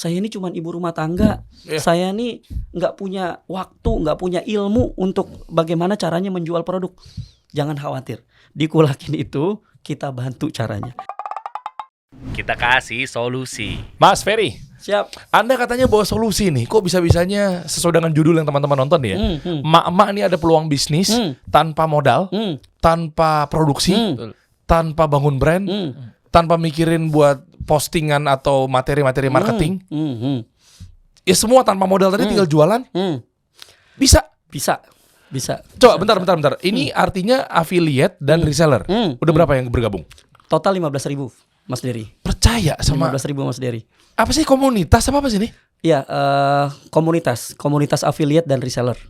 saya ini cuma ibu rumah tangga, saya ini nggak punya waktu, nggak punya ilmu untuk bagaimana caranya menjual produk. Jangan khawatir, di Kulakin itu kita bantu caranya. Kita kasih solusi. Mas Ferry, Siap. Anda katanya bawa solusi nih. Kok bisa-bisanya sesuai dengan judul yang teman-teman nonton ya? Mak-mak ini ada peluang bisnis tanpa modal, tanpa produksi, tanpa bangun brand, tanpa mikirin buat postingan atau materi-materi marketing. Ya semua tanpa modal tadi, tinggal jualan. Bisa. Coba bentar. Ini artinya affiliate dan reseller. Udah berapa yang bergabung? Total 15.000, Mas Dery. Percaya sama 15.000, Mas Dery. apa sih komunitas apa sih ini? Ya, komunitas affiliate dan reseller.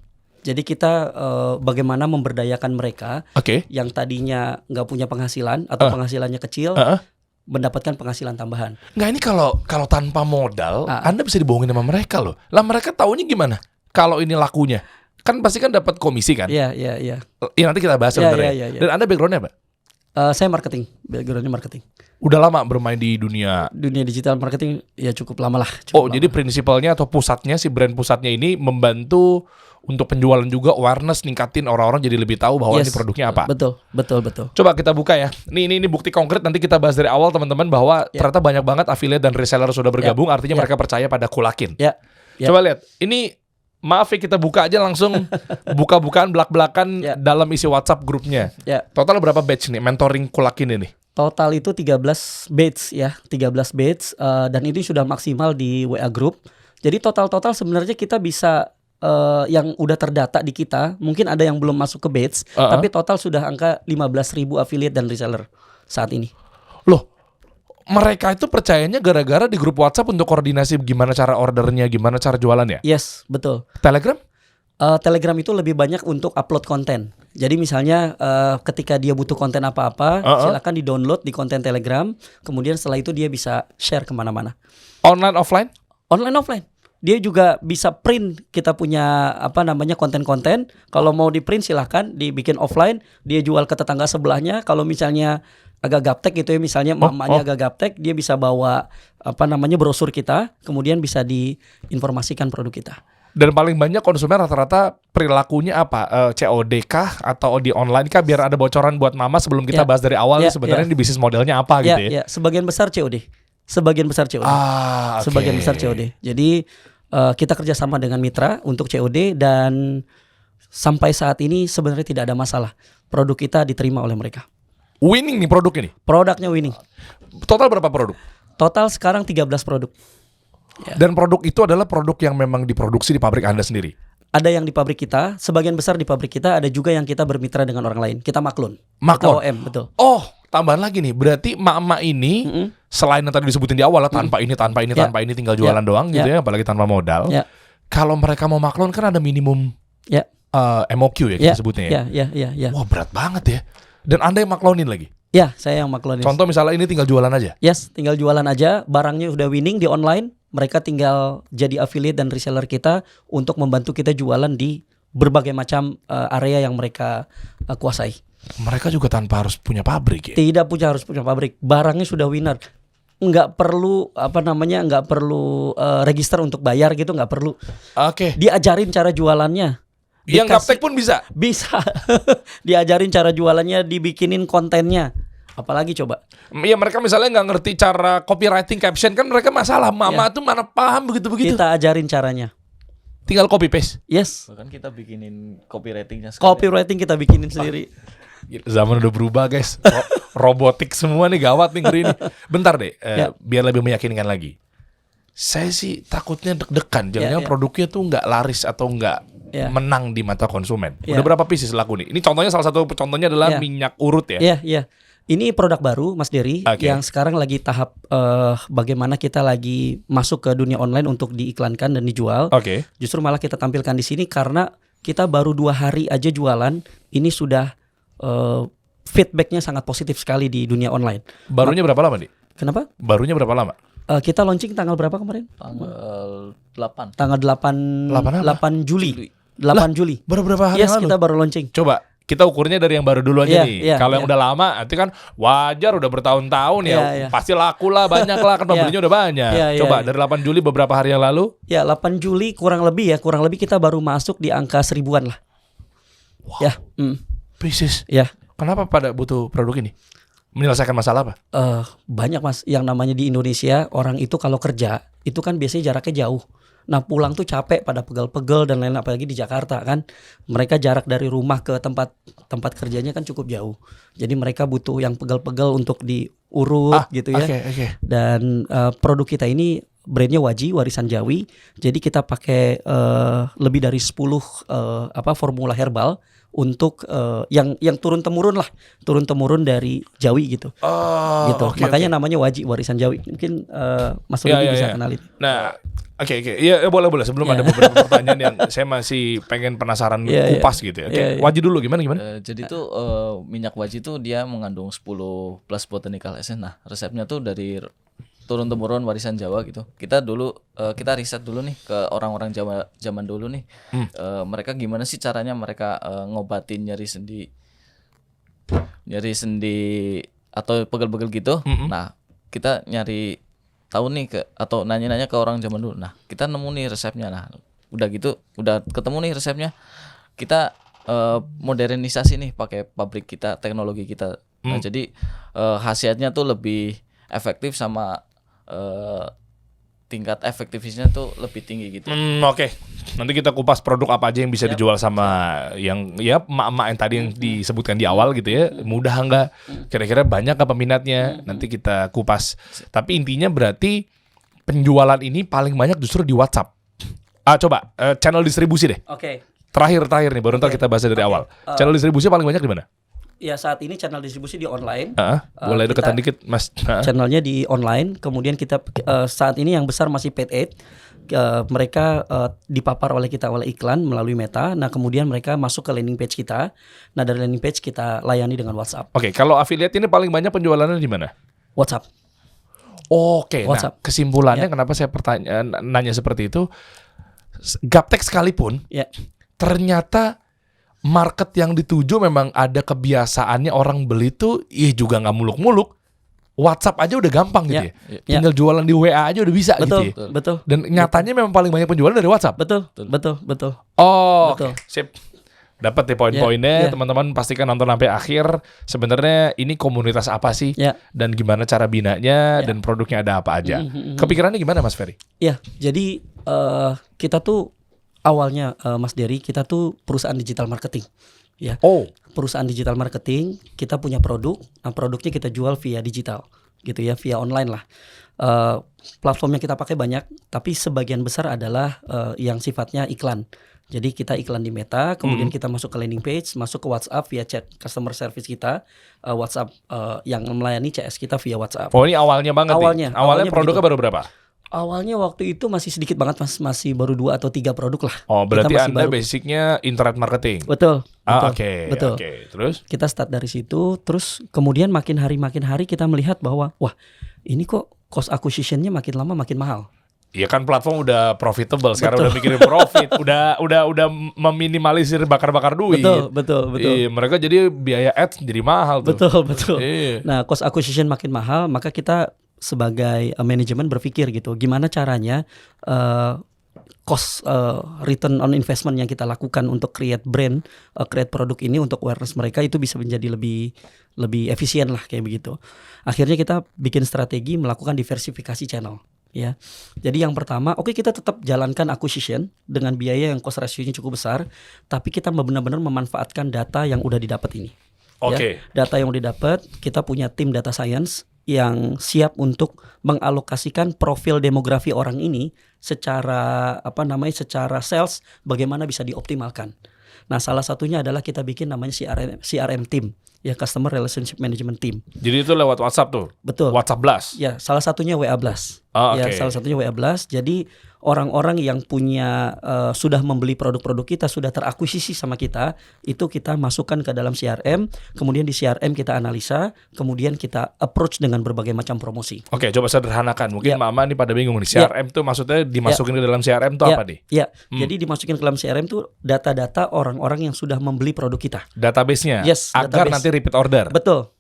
Jadi kita bagaimana memberdayakan mereka yang tadinya nggak punya penghasilan atau penghasilannya kecil, mendapatkan penghasilan tambahan. Nggak, ini kalau tanpa modal, Anda bisa dibohongin sama mereka loh. Lah mereka taunya gimana? Kalau ini lakunya, kan pasti kan dapat komisi kan? Iya. Ya nanti kita bahas sebenarnya. Iya. Dan Anda backgroundnya apa? Saya marketing, backgroundnya marketing. Udah lama bermain di dunia digital marketing, ya cukup lama lah. Jadi prinsipalnya atau pusatnya, si brand pusatnya ini membantu untuk penjualan juga, awareness, ningkatin orang-orang jadi lebih tahu bahwa ini produknya apa. Betul. Coba Coba kita buka ya. Ini bukti konkret, nanti kita bahas dari awal teman-teman bahwa ternyata banyak banget affiliate dan reseller sudah bergabung, artinya mereka percaya pada Kulakin. Coba lihat. Ini maaf ya, kita buka aja langsung buka-bukaan belak-belakan dalam isi WhatsApp grupnya. Total berapa batch nih mentoring Kulakin ini? Total itu 13 batch ya, 13 batch dan ini sudah maksimal di WA group. Jadi total sebenarnya kita bisa yang udah terdata di kita, mungkin ada yang belum masuk ke batch, tapi total sudah angka 15.000 affiliate dan reseller saat ini. Loh, mereka itu percayanya gara-gara di grup WhatsApp untuk koordinasi gimana cara ordernya, gimana cara jualannya? Yes, betul. Telegram? Telegram itu lebih banyak untuk upload konten. Jadi misalnya ketika dia butuh konten apa-apa, silakan di-download di konten Telegram. Kemudian setelah itu dia bisa share kemana-mana. Online, offline? Online, offline. Dia juga bisa print kita punya konten-konten. Kalau mau di print silahkan dibikin offline. Dia jual ke tetangga sebelahnya. Kalau misalnya agak gaptek gitu ya, misalnya mamanya agak gaptek, dia bisa bawa brosur kita. Kemudian bisa diinformasikan produk kita. Dan paling banyak konsumen rata-rata perilakunya apa? COD kah atau di online kah? Biar ada bocoran buat mama sebelum kita bahas dari awal sebenarnya di bisnis modelnya apa gitu ya? Sebagian besar COD. Sebagian besar COD. Jadi kita kerjasama dengan mitra untuk COD dan sampai saat ini sebenarnya tidak ada masalah. Produk kita diterima oleh mereka. Winning nih produk ini? Produknya winning. Total berapa produk? Total sekarang 13 produk. Dan produk itu adalah produk yang memang diproduksi di pabrik Anda sendiri? Ada yang di pabrik kita, sebagian besar di pabrik kita, ada juga yang kita bermitra dengan orang lain. Kita maklun. Kita OM, betul. Oh, tambahan lagi nih. Berarti mak-mak ini selain yang tadi disebutin di awal tanpa ini tinggal jualan doang gitu ya, apalagi tanpa modal. Kalau mereka mau maklun kan ada minimum MOQ ya kita sebutnya ya. Wah, berat banget ya. Dan Anda yang maklunin lagi? Ya, saya yang maklunin. Contoh misalnya ini tinggal jualan aja? Yes, tinggal jualan aja. Barangnya udah winning di online. Mereka tinggal jadi affiliate dan reseller kita untuk membantu kita jualan di berbagai macam area yang mereka kuasai. Mereka juga tanpa harus punya pabrik ya? Tidak harus punya pabrik. Barangnya sudah winner. Nggak perlu register untuk bayar gitu, nggak perlu. Diajarin cara jualannya. Yang gaptek pun bisa? Bisa. Diajarin cara jualannya, dibikinin kontennya. Apalagi coba? Ya mereka misalnya nggak ngerti cara copywriting caption, kan mereka masalah. Mama tuh mana paham begitu-begitu. Kita ajarin caranya. Tinggal copy paste? Yes. Bahkan kita bikinin copywritingnya sekali. Copywriting kita bikinin sendiri. Zaman udah berubah guys. Robotik semua nih, gawat nih ngeri nih. Bentar deh, biar lebih meyakinkan lagi. Saya sih takutnya deg-degan. Jangan produknya tuh nggak laris atau nggak menang di mata konsumen. Udah berapa pieces laku nih? Ini contohnya, salah satu contohnya adalah minyak urut ya? Iya. Ini produk baru Mas Dery yang sekarang lagi tahap bagaimana kita lagi masuk ke dunia online untuk diiklankan dan dijual. Justru malah kita tampilkan di sini karena kita baru 2 hari aja jualan, ini sudah feedbacknya sangat positif sekali di dunia online. Barunya berapa lama nih? Kenapa? Barunya berapa lama? Kita launching tanggal berapa kemarin? Tanggal 8. Tanggal 8 Juli. 8 Juli. Baru berapa hari lalu? Kita baru launching. Coba kita ukurnya dari yang baru dulu aja Iya, nih. iya, Kalau yang iya. udah lama, nanti kan wajar udah bertahun-tahun ya, Iya, iya. pasti laku lah, banyak lah kan pembelinya udah banyak. Iya, iya, Coba iya. dari 8 Juli beberapa hari yang lalu, Ya 8 Juli kurang lebih kita baru masuk di angka 1000-an lah. Ya, bisnis. ya. Kenapa pada butuh produk ini? Menyelesaikan masalah apa? Banyak Mas, yang namanya di Indonesia orang itu kalau kerja itu kan biasanya jaraknya jauh. Nah pulang tuh capek pada pegel-pegel dan lain-lain, apalagi di Jakarta kan. Mereka jarak dari rumah ke tempat kerjanya kan cukup jauh. Jadi mereka butuh yang pegel-pegel untuk diurut gitu ya. Oke. Dan produk kita ini brandnya Waji, Warisan Jawi. Jadi kita pakai lebih dari 10 formula herbal untuk yang turun temurun dari Jawi gitu. Gitu. Oke, Makanya oke. namanya Waji, Warisan Jawi. Mungkin Mas Rudi bisa kenalin. Nah, oke. Iya, boleh. Sebelum ada beberapa pertanyaan yang saya masih pengen penasaran Iya, kupas gitu ya. Oke, Iya, iya. Waji dulu gimana? Jadi tuh minyak waji tuh dia mengandung 10 plus botanical essence. Nah, resepnya tuh dari turun temurun warisan Jawa gitu. Kita dulu kita riset dulu nih ke orang-orang Jawa zaman dulu nih. Mereka gimana sih caranya mereka ngobatin nyeri sendi atau pegel-pegel gitu. Nah, kita nyari tahu nih atau nanya-nanya ke orang zaman dulu. Nah, kita nemu nih resepnya. Nah, udah gitu, udah ketemu nih resepnya. Kita modernisasi nih pakai pabrik kita, teknologi kita. Nah, jadi khasiatnya tuh lebih efektif sama tingkat efektivitasnya tuh lebih tinggi gitu. Oke. Nanti kita kupas produk apa aja yang bisa dijual sama yang ya emak-emak yang tadi yang disebutkan di awal gitu ya. Mudah nggak? Kira-kira banyak nggak peminatnya? Nanti kita kupas. Tapi intinya berarti penjualan ini paling banyak justru di WhatsApp. Coba channel distribusi deh. Oke. Terakhir nih, baru ntar kita bahas dari awal. Channel distribusi paling banyak di mana? Ya saat ini channel distribusi di online. Boleh deketan dikit, Mas. Channelnya di online. Kemudian kita saat ini yang besar masih paid ad. Mereka dipapar oleh kita oleh iklan melalui Meta. Nah kemudian mereka masuk ke landing page kita. Nah dari landing page kita layani dengan WhatsApp. Oke, kalau affiliate ini paling banyak penjualannya di mana? WhatsApp. Oke, nah WhatsApp. kesimpulannya kenapa saya nanya seperti itu? Gaptek sekalipun, ternyata market yang dituju memang ada kebiasaannya orang beli tuh juga nggak muluk-muluk. WhatsApp aja udah gampang gitu ya. Tinggal jualan di WA aja udah bisa gitu ya. Betul. Dan nyatanya memang paling banyak penjualan dari WhatsApp. Betul. Oh, Betul. oke. Sip. Dapat ya poin-poinnya, teman-teman pastikan nonton sampai akhir. Sebenarnya ini komunitas apa sih? Dan gimana cara binanya dan produknya ada apa aja. Kepikirannya gimana Mas Ferry? Ya, jadi kita tuh awalnya Mas Dery, kita tuh perusahaan digital marketing. Ya. Perusahaan digital marketing, kita punya produk. Nah, produknya kita jual via digital, gitu ya, via online lah. Platform yang kita pakai banyak, tapi sebagian besar adalah yang sifatnya iklan. Jadi kita iklan di Meta, kemudian kita masuk ke landing page, masuk ke WhatsApp via chat customer service kita, WhatsApp yang melayani CS kita via WhatsApp. Oh ini awalnya banget nih. Awalnya produknya baru berapa? Awalnya waktu itu masih sedikit banget Mas, masih baru 2 atau 3 produk lah. Oh berarti Anda baru. basicnya internet marketing. Betul. Oke. Terus? Kita start dari situ, terus kemudian makin hari kita melihat bahwa wah ini kok cost acquisition-nya makin lama makin mahal. Iya kan platform udah profitable sekarang, udah mikirin profit, udah meminimalisir bakar-bakar duit. Betul. Iya, mereka jadi biaya ads jadi mahal tuh. Betul. Iya. Nah, cost acquisition makin mahal, maka kita sebagai manajemen berpikir gitu, gimana caranya cost return on investment yang kita lakukan untuk create brand, create produk ini untuk awareness mereka itu bisa menjadi lebih efisien lah kayak begitu. Akhirnya kita bikin strategi melakukan diversifikasi channel. Ya, jadi yang pertama, kita tetap jalankan acquisition dengan biaya yang cost ratio-nya cukup besar, tapi kita benar-benar memanfaatkan data yang udah didapat ini. Ya, data yang udah didapat, kita punya tim data science yang siap untuk mengalokasikan profil demografi orang ini secara secara sales bagaimana bisa dioptimalkan. Nah, salah satunya adalah kita bikin namanya CRM team, ya Customer Relationship Management Team. Jadi itu lewat WhatsApp tuh. Betul. WhatsApp Blast. Ya, salah satunya WA Blast. Oh, Ya, oke. salah satunya WA Blast. Jadi orang-orang yang punya sudah membeli produk-produk kita, sudah terakuisisi sama kita, itu kita masukkan ke dalam CRM, kemudian di CRM kita analisa, kemudian kita approach dengan berbagai macam promosi. Oke, coba sederhanakan. Mungkin Ya. Mama nih pada bingung nih. CRM tuh maksudnya dimasukin ke dalam CRM tuh apa nih? Ya, jadi dimasukin ke dalam CRM tuh data-data orang-orang yang sudah membeli produk kita. Database-nya. Yes, agar database. nanti repeat order. Betul.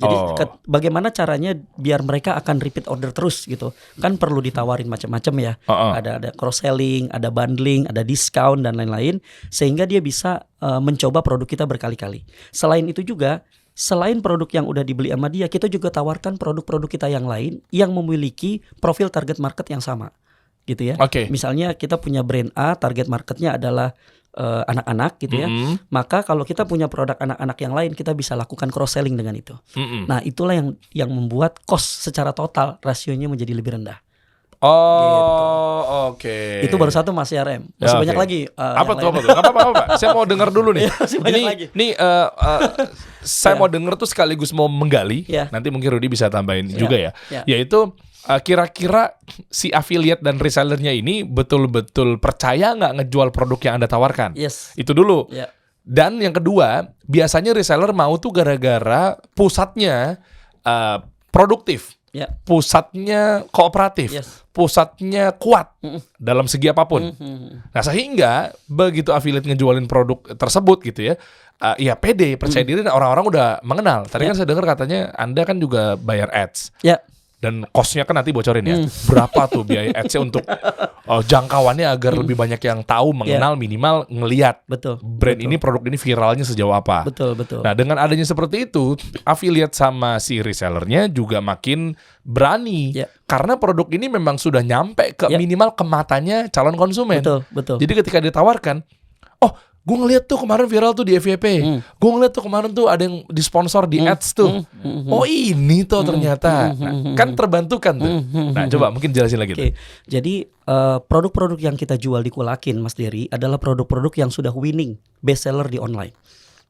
Jadi Oh. bagaimana caranya biar mereka akan repeat order terus gitu. Kan perlu ditawarin macam-macam ya. Ada cross selling, ada bundling, ada discount dan lain-lain sehingga dia bisa mencoba produk kita berkali-kali. Selain itu juga, selain produk yang udah dibeli sama dia, kita juga tawarkan produk-produk kita yang lain yang memiliki profil target market yang sama. Gitu ya. Oke. Misalnya kita punya brand A, target marketnya adalah anak-anak gitu ya. Maka kalau kita punya produk anak-anak yang lain, kita bisa lakukan cross selling dengan itu. Nah, itulah yang membuat cost secara total rasionya menjadi lebih rendah. Oh, oke. Itu baru satu Mas CRM. Masih Ya, banyak oke. lagi. Apa tuh? Gak apa-apa. Saya mau dengar dulu nih. Masih banyak lagi. Saya mau denger tuh sekaligus mau menggali. Ya. Nanti mungkin Rudy bisa tambahin juga ya. Ya. Yaitu kira-kira si affiliate dan resellernya ini betul-betul percaya nggak ngejual produk yang Anda tawarkan? Yes. Itu dulu. Ya. Dan yang kedua, biasanya reseller mau tuh gara-gara pusatnya produktif. Ya. Pusatnya kooperatif, Yes. pusatnya kuat dalam segi apapun. Nah, sehingga begitu affiliate ngejualin produk tersebut gitu ya, ya pede, percaya diri, dan orang-orang udah mengenal. Tadi kan saya dengar katanya Anda kan juga bayar ads. Ya. Dan cost-nya kan nanti bocorin ya. Berapa tuh biaya ads-nya untuk jangkauannya agar lebih banyak yang tahu, mengenal, minimal ngelihat Betul. brand ini, produk ini viralnya sejauh apa. Betul. Nah, dengan adanya seperti itu, affiliate sama si resellernya juga makin berani. Ya. Karena produk ini memang sudah nyampe ke Ya. minimal ke matanya calon konsumen. Betul. Jadi ketika ditawarkan, oh, gue ngeliat tuh kemarin viral tuh di FYP. Gue ngeliat tuh kemarin tuh ada yang disponsor di ads tuh. Oh, ini tuh ternyata. Nah, kan terbantukan tuh. Nah, coba mungkin jelasin lagi tuh. Oke. Jadi produk-produk yang kita jual di Kulakin, Mas Dery, adalah produk-produk yang sudah winning, best seller di online.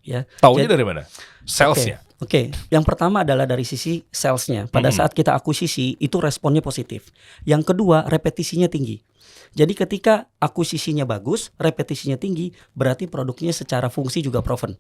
Ya. Taunya Jadi- dari mana? Salesnya. Oke, yang pertama adalah dari sisi salesnya. Pada saat kita akuisisi itu responnya positif. Yang kedua, repetisinya tinggi. Jadi ketika akuisisinya bagus, repetisinya tinggi, berarti produknya secara fungsi juga proven.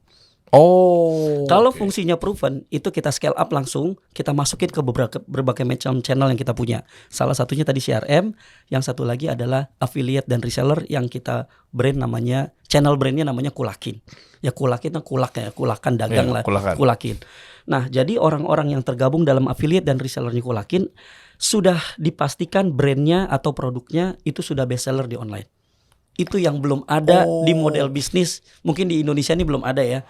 Oh. Kalau oke. fungsinya proven, itu kita scale up langsung, kita masukin ke berbagai macam channel yang kita punya. Salah satunya tadi CRM, yang satu lagi adalah affiliate dan reseller yang kita brand namanya, channel brandnya namanya Kulakin. Ya Kulakin, kulak ya, kulakan dagang Ya, lah, Kulakan. Kulakin. Nah, jadi orang-orang yang tergabung dalam affiliate dan resellernya Kulakin sudah dipastikan brandnya atau produknya itu sudah best seller di online. Itu yang belum ada di model bisnis. Mungkin di Indonesia ini belum ada ya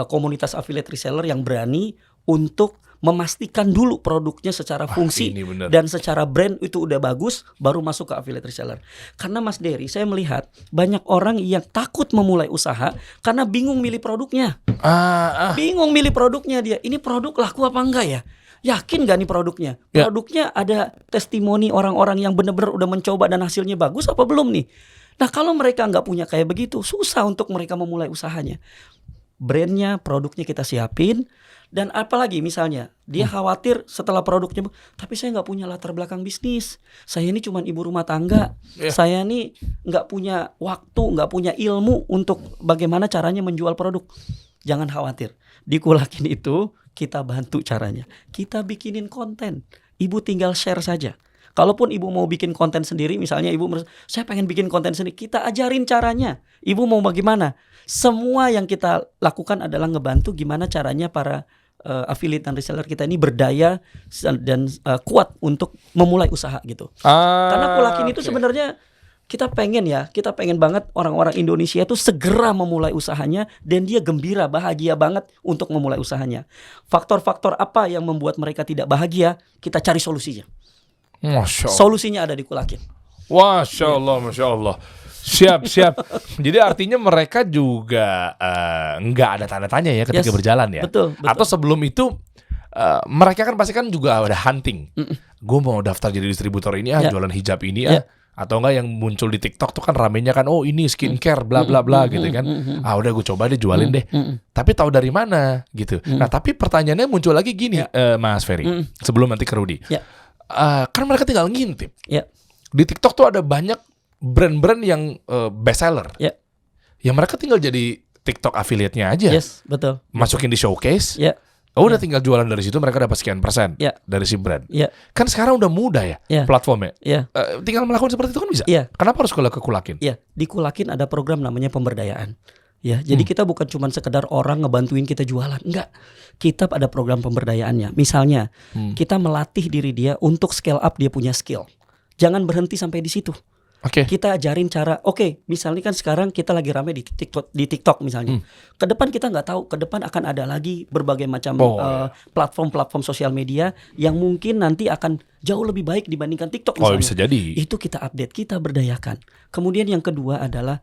komunitas affiliate reseller yang berani untuk memastikan dulu produknya secara fungsi ini bener. dan secara brand itu udah bagus, baru masuk ke affiliate reseller. Karena Mas Dery, saya melihat banyak orang yang takut memulai usaha karena bingung milih produknya. Bingung milih produknya dia. Ini produk laku apa enggak ya? Yakin gak nih produknya? Ya. Produknya ada testimoni orang-orang yang benar-benar udah mencoba dan hasilnya bagus apa belum nih? Nah, kalau mereka nggak punya kayak begitu, susah untuk mereka memulai usahanya. Brandnya, produknya kita siapin. Dan apalagi misalnya dia khawatir setelah produknya, tapi saya nggak punya latar belakang bisnis, saya ini cuma ibu rumah tangga, saya ini nggak punya waktu, nggak punya ilmu untuk bagaimana caranya menjual produk. Jangan khawatir, di Kulakin itu kita bantu caranya, kita bikinin konten, ibu tinggal share saja. Kalaupun ibu mau bikin konten sendiri, misalnya ibu saya pengen bikin konten sendiri, kita ajarin caranya. Ibu mau bagaimana? Semua yang kita lakukan adalah ngebantu gimana caranya para affiliate dan reseller kita ini berdaya dan kuat untuk memulai usaha gitu. Karena Kulakin itu sebenarnya kita pengen banget orang-orang Indonesia itu segera memulai usahanya dan dia gembira, bahagia banget untuk memulai usahanya. Faktor-faktor apa yang membuat mereka tidak bahagia, kita cari solusinya. Masya Allah. Solusinya ada di Kulakin. Masya Allah. Siap. Jadi artinya mereka juga nggak ada tanda tanya ya ketika Yes, berjalan ya. betul. Atau sebelum itu mereka kan pasti kan juga ada hunting. Gue mau daftar jadi distributor ini Ya. jualan hijab ini atau enggak yang muncul di TikTok tuh kan ramenya kan ini skincare bla bla bla gitu kan. Udah gue coba deh jualin deh. Tapi tahu dari mana gitu. Nah, tapi pertanyaannya muncul lagi gini Mas Ferry. Sebelum nanti ke Rudy. Ya. kan mereka tinggal ngintip. Ya. Di TikTok tuh ada banyak brand-brand yang best seller. Ya. Ya mereka tinggal jadi TikTok affiliate-nya aja. Yes, betul. Masukin di showcase. Ya. Udah tinggal jualan dari situ, mereka dapat sekian persen dari si brand. Ya. Kan sekarang udah mudah ya platformnya. Ya. Tinggal melakukan seperti itu kan bisa. Ya. Kenapa harus ke Kulakin? Ya, di Kulakin ada program namanya pemberdayaan. Ya, jadi kita bukan cuma sekedar orang ngebantuin kita jualan, enggak. Kita ada program pemberdayaannya. Misalnya, kita melatih diri dia untuk scale up dia punya skill. Jangan berhenti sampai di situ. Oke. Kita ajarin cara, misalnya kan sekarang kita lagi rame di TikTok misalnya. Ke depan kita nggak tahu, ke depan akan ada lagi berbagai macam platform-platform sosial media yang mungkin nanti akan jauh lebih baik dibandingkan TikTok misalnya. Bisa jadi. Itu kita update, kita berdayakan. Kemudian yang kedua adalah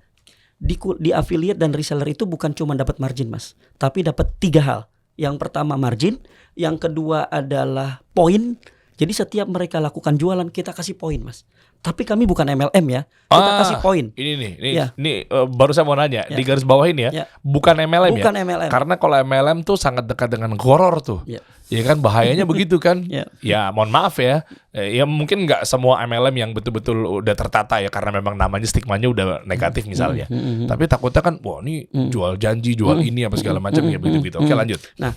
di affiliate dan reseller itu bukan cuma dapat margin, Mas, tapi dapat 3 hal. Yang pertama margin, yang kedua adalah poin. Jadi setiap mereka lakukan jualan kita kasih poin, Mas. Tapi kami bukan MLM ya, kita kasih poin. Ini baru saya mau nanya di garis bawah ini ya, bukan MLM bukan ya. MLM. Karena kalau MLM tuh sangat dekat dengan goror tuh. Ya kan bahayanya begitu kan. Ya mohon maaf ya. Ya mungkin nggak semua MLM yang betul-betul udah tertata ya karena memang namanya stigmanya udah negatif misalnya. Tapi takutnya kan, wah ini jual janji, jual ini apa segala macam ya begitu-begitu. Oke lanjut. Nah,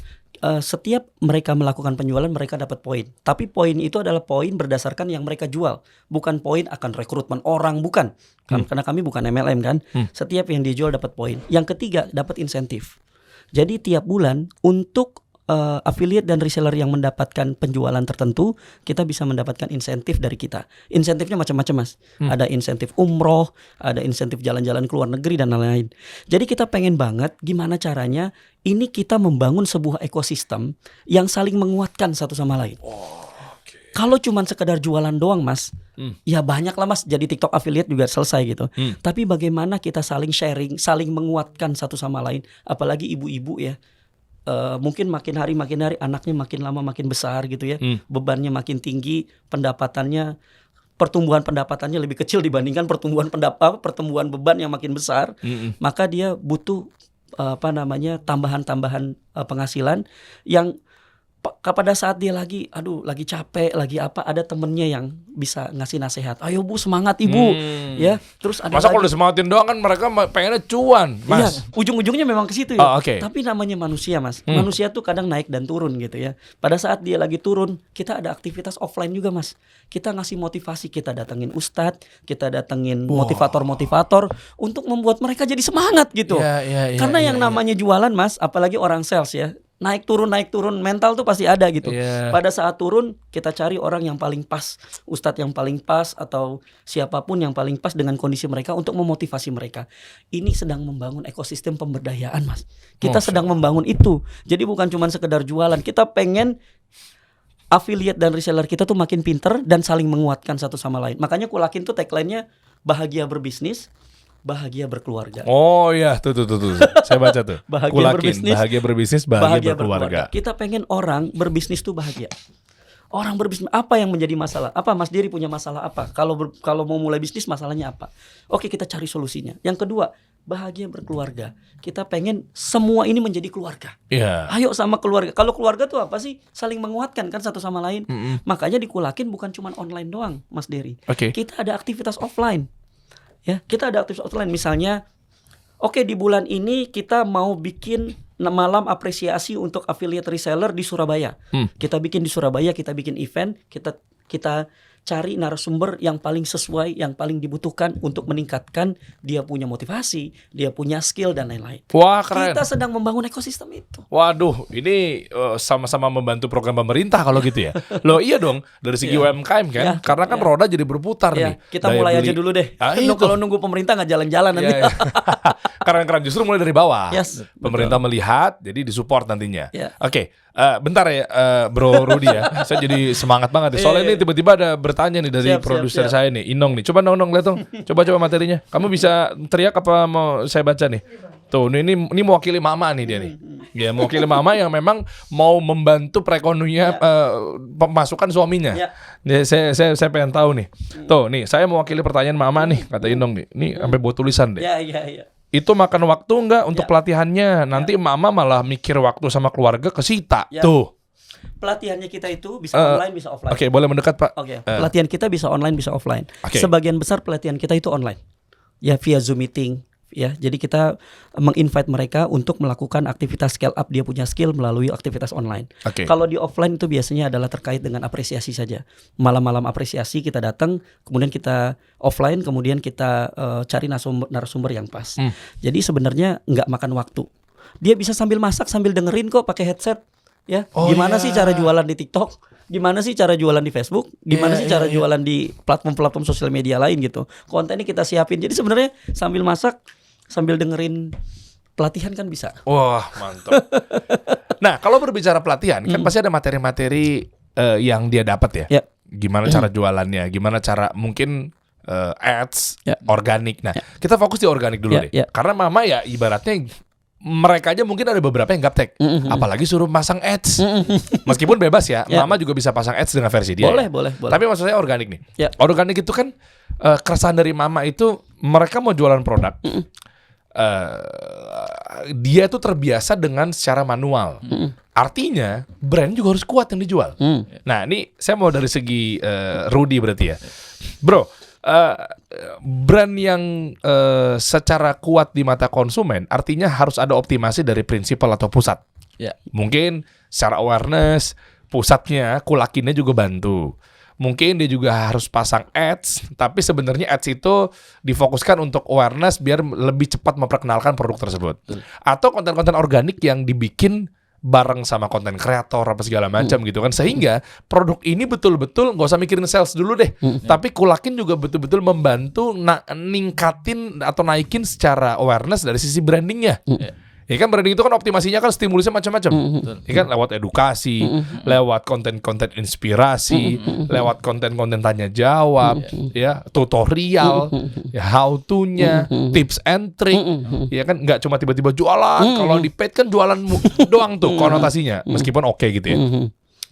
setiap mereka melakukan penjualan mereka dapat poin. Tapi poin itu adalah poin berdasarkan yang mereka jual, bukan poin akan rekrutmen orang, bukan. Karena kami bukan MLM kan. Setiap yang dijual dapat poin. Yang ketiga dapat insentif. Jadi tiap bulan untuk affiliate dan reseller yang mendapatkan penjualan tertentu, kita bisa mendapatkan insentif dari kita. Insentifnya macam-macam, Mas. Ada insentif umroh, ada insentif jalan-jalan ke luar negeri dan lain-lain. Jadi kita pengen banget gimana caranya ini kita membangun sebuah ekosistem yang saling menguatkan satu sama lain. Kalau cuman sekedar jualan doang, Mas, ya banyak lah, Mas. Jadi TikTok affiliate juga selesai gitu. Tapi bagaimana kita saling sharing, saling menguatkan satu sama lain. Apalagi ibu-ibu ya. Mungkin makin hari anaknya makin lama makin besar gitu ya. Bebannya makin tinggi, pertumbuhan pendapatannya lebih kecil dibandingkan pertumbuhan beban yang makin besar. Maka dia butuh tambahan-tambahan penghasilan yang pada saat dia lagi capek, ada temennya yang bisa ngasih nasihat. Ayo Bu, semangat Ibu. Ya, terus ada masa kalau disemangatin doang kan mereka pengennya cuan, Mas. Iya, ujung-ujungnya memang ke situ ya. Tapi namanya manusia, Mas. Manusia tuh kadang naik dan turun gitu ya. Pada saat dia lagi turun, kita ada aktivitas offline juga, Mas. Kita ngasih motivasi, kita datengin ustadz, kita datengin motivator-motivator untuk membuat mereka jadi semangat gitu. Karena yang namanya jualan, Mas, apalagi orang sales ya. Naik turun mental tuh pasti ada gitu. Pada saat turun kita cari orang yang paling pas, ustadz yang paling pas atau siapapun yang paling pas dengan kondisi mereka untuk memotivasi mereka. Ini sedang membangun ekosistem pemberdayaan, Mas. Kita sedang membangun itu. Jadi bukan cuma sekedar jualan. Kita pengen affiliate dan reseller kita tuh makin pinter dan saling menguatkan satu sama lain. Makanya Kulakin tuh tagline-nya bahagia berbisnis, bahagia berkeluarga. Oh iya, tuh. Saya baca tuh. Bahagia berbisnis, bahagia berkeluarga. Kita pengen orang berbisnis tuh bahagia. Orang berbisnis, apa yang menjadi masalah? Apa Mas Diri punya masalah apa? Kalau mau mulai bisnis masalahnya apa? Oke, kita cari solusinya. Yang kedua, bahagia berkeluarga. Kita pengen semua ini menjadi keluarga. Ayo sama keluarga. Kalau keluarga tuh apa sih? Saling menguatkan kan satu sama lain. Makanya di Kulakin bukan cuma online doang, Mas Diri. Kita ada aktivitas offline. Ya, kita ada aktivitas offline misalnya. Di bulan ini kita mau bikin malam apresiasi untuk affiliate reseller di Surabaya. Kita bikin di Surabaya, kita bikin event, kita cari narasumber yang paling sesuai, yang paling dibutuhkan untuk meningkatkan dia punya motivasi, dia punya skill dan lain-lain. Wah, keren. Kita sedang membangun ekosistem itu. Waduh, ini sama-sama membantu program pemerintah kalau gitu ya. Loh iya dong, dari segi UMKM kan, karena kan roda jadi berputar nih. Kita mulai aja dulu deh. Kalau nunggu pemerintah nggak jalan-jalan nanti. Keren justru mulai dari bawah. Pemerintah betul. Melihat, jadi disupport nantinya. Oke. Bentar ya, Bro Rudy ya. Saya jadi semangat banget. Soalnya ini tiba-tiba ada bertanya nih dari produser saya nih, Inong nih. Coba Nong lihat dong. Coba materinya. Kamu bisa teriak apa mau saya baca nih? Tuh, ini mewakili mama nih dia nih. Ya, mewakili mama yang memang mau membantu perekonomian pemasukan suaminya. Ya, saya pengen tahu nih. Tuh, nih saya mewakili pertanyaan mama nih, kata Inong nih. Ini sampai buat tulisan deh. Iya. Itu makan waktu enggak untuk pelatihannya? Nanti mama malah mikir waktu sama keluarga kesita. Tuh. pelatihannya kita itu bisa online, bisa offline. Oke, boleh mendekat Pak. Oke, pelatihan kita bisa online, bisa offline. Oke. Sebagian besar pelatihan kita itu online, ya via Zoom meeting, ya. Jadi kita menginvite mereka untuk melakukan aktivitas scale up dia punya skill melalui aktivitas online. Oke. Kalau di offline itu biasanya adalah terkait dengan apresiasi saja. Malam-malam apresiasi kita datang, kemudian kita offline, kemudian kita cari narasumber yang pas. Jadi sebenarnya nggak makan waktu. Dia bisa sambil masak sambil dengerin kok pakai headset. Ya, gimana sih cara jualan di TikTok? Gimana sih cara jualan di Facebook? Gimana sih cara jualan di platform-platform sosial media lain gitu? Kontennya kita siapin. Jadi sebenarnya sambil masak, sambil dengerin pelatihan kan bisa. Wah, mantap. Nah, kalau berbicara pelatihan, kan pasti ada materi-materi yang dia dapat ya. Ya. Gimana cara jualannya? Gimana cara mungkin ads, Ya. organik. Nah, kita fokus di organik dulu Ya, deh. ya. Karena Mama ya ibaratnya mereka aja mungkin ada beberapa yang gaptek, apalagi suruh pasang ads. Meskipun bebas ya, Ya. Mama juga bisa pasang ads dengan versi dia. Boleh, ya. boleh. Tapi maksud saya organik nih. Ya. Organik itu kan keresahan dari Mama itu mereka mau jualan produk. Dia tuh terbiasa dengan secara manual. Artinya brand juga harus kuat yang dijual. Nah, ini saya mau dari segi Rudy berarti ya. Bro, brand yang secara kuat di mata konsumen artinya harus ada optimasi dari prinsipal atau pusat. Ya. Mungkin secara awareness, pusatnya, kulakinnya juga bantu. Mungkin dia juga harus pasang ads, tapi sebenarnya ads itu difokuskan untuk awareness biar lebih cepat memperkenalkan produk tersebut. Atau konten-konten organik yang dibikin bareng sama konten kreator apa segala macam gitu kan, sehingga produk ini betul-betul nggak usah mikirin sales dulu deh, tapi kulakin juga betul-betul membantu ningkatin atau naikin secara awareness dari sisi brandingnya. Ya kan branding itu kan optimasinya kan stimulusnya macam-macam. Ya kan lewat edukasi, lewat konten-konten inspirasi, lewat konten-konten tanya jawab, ya tutorial, ya how to-nya, tips and trick. Ya kan nggak cuma tiba-tiba jualan. Kalau di paid kan jualan doang tuh konotasinya, meskipun oke gitu ya.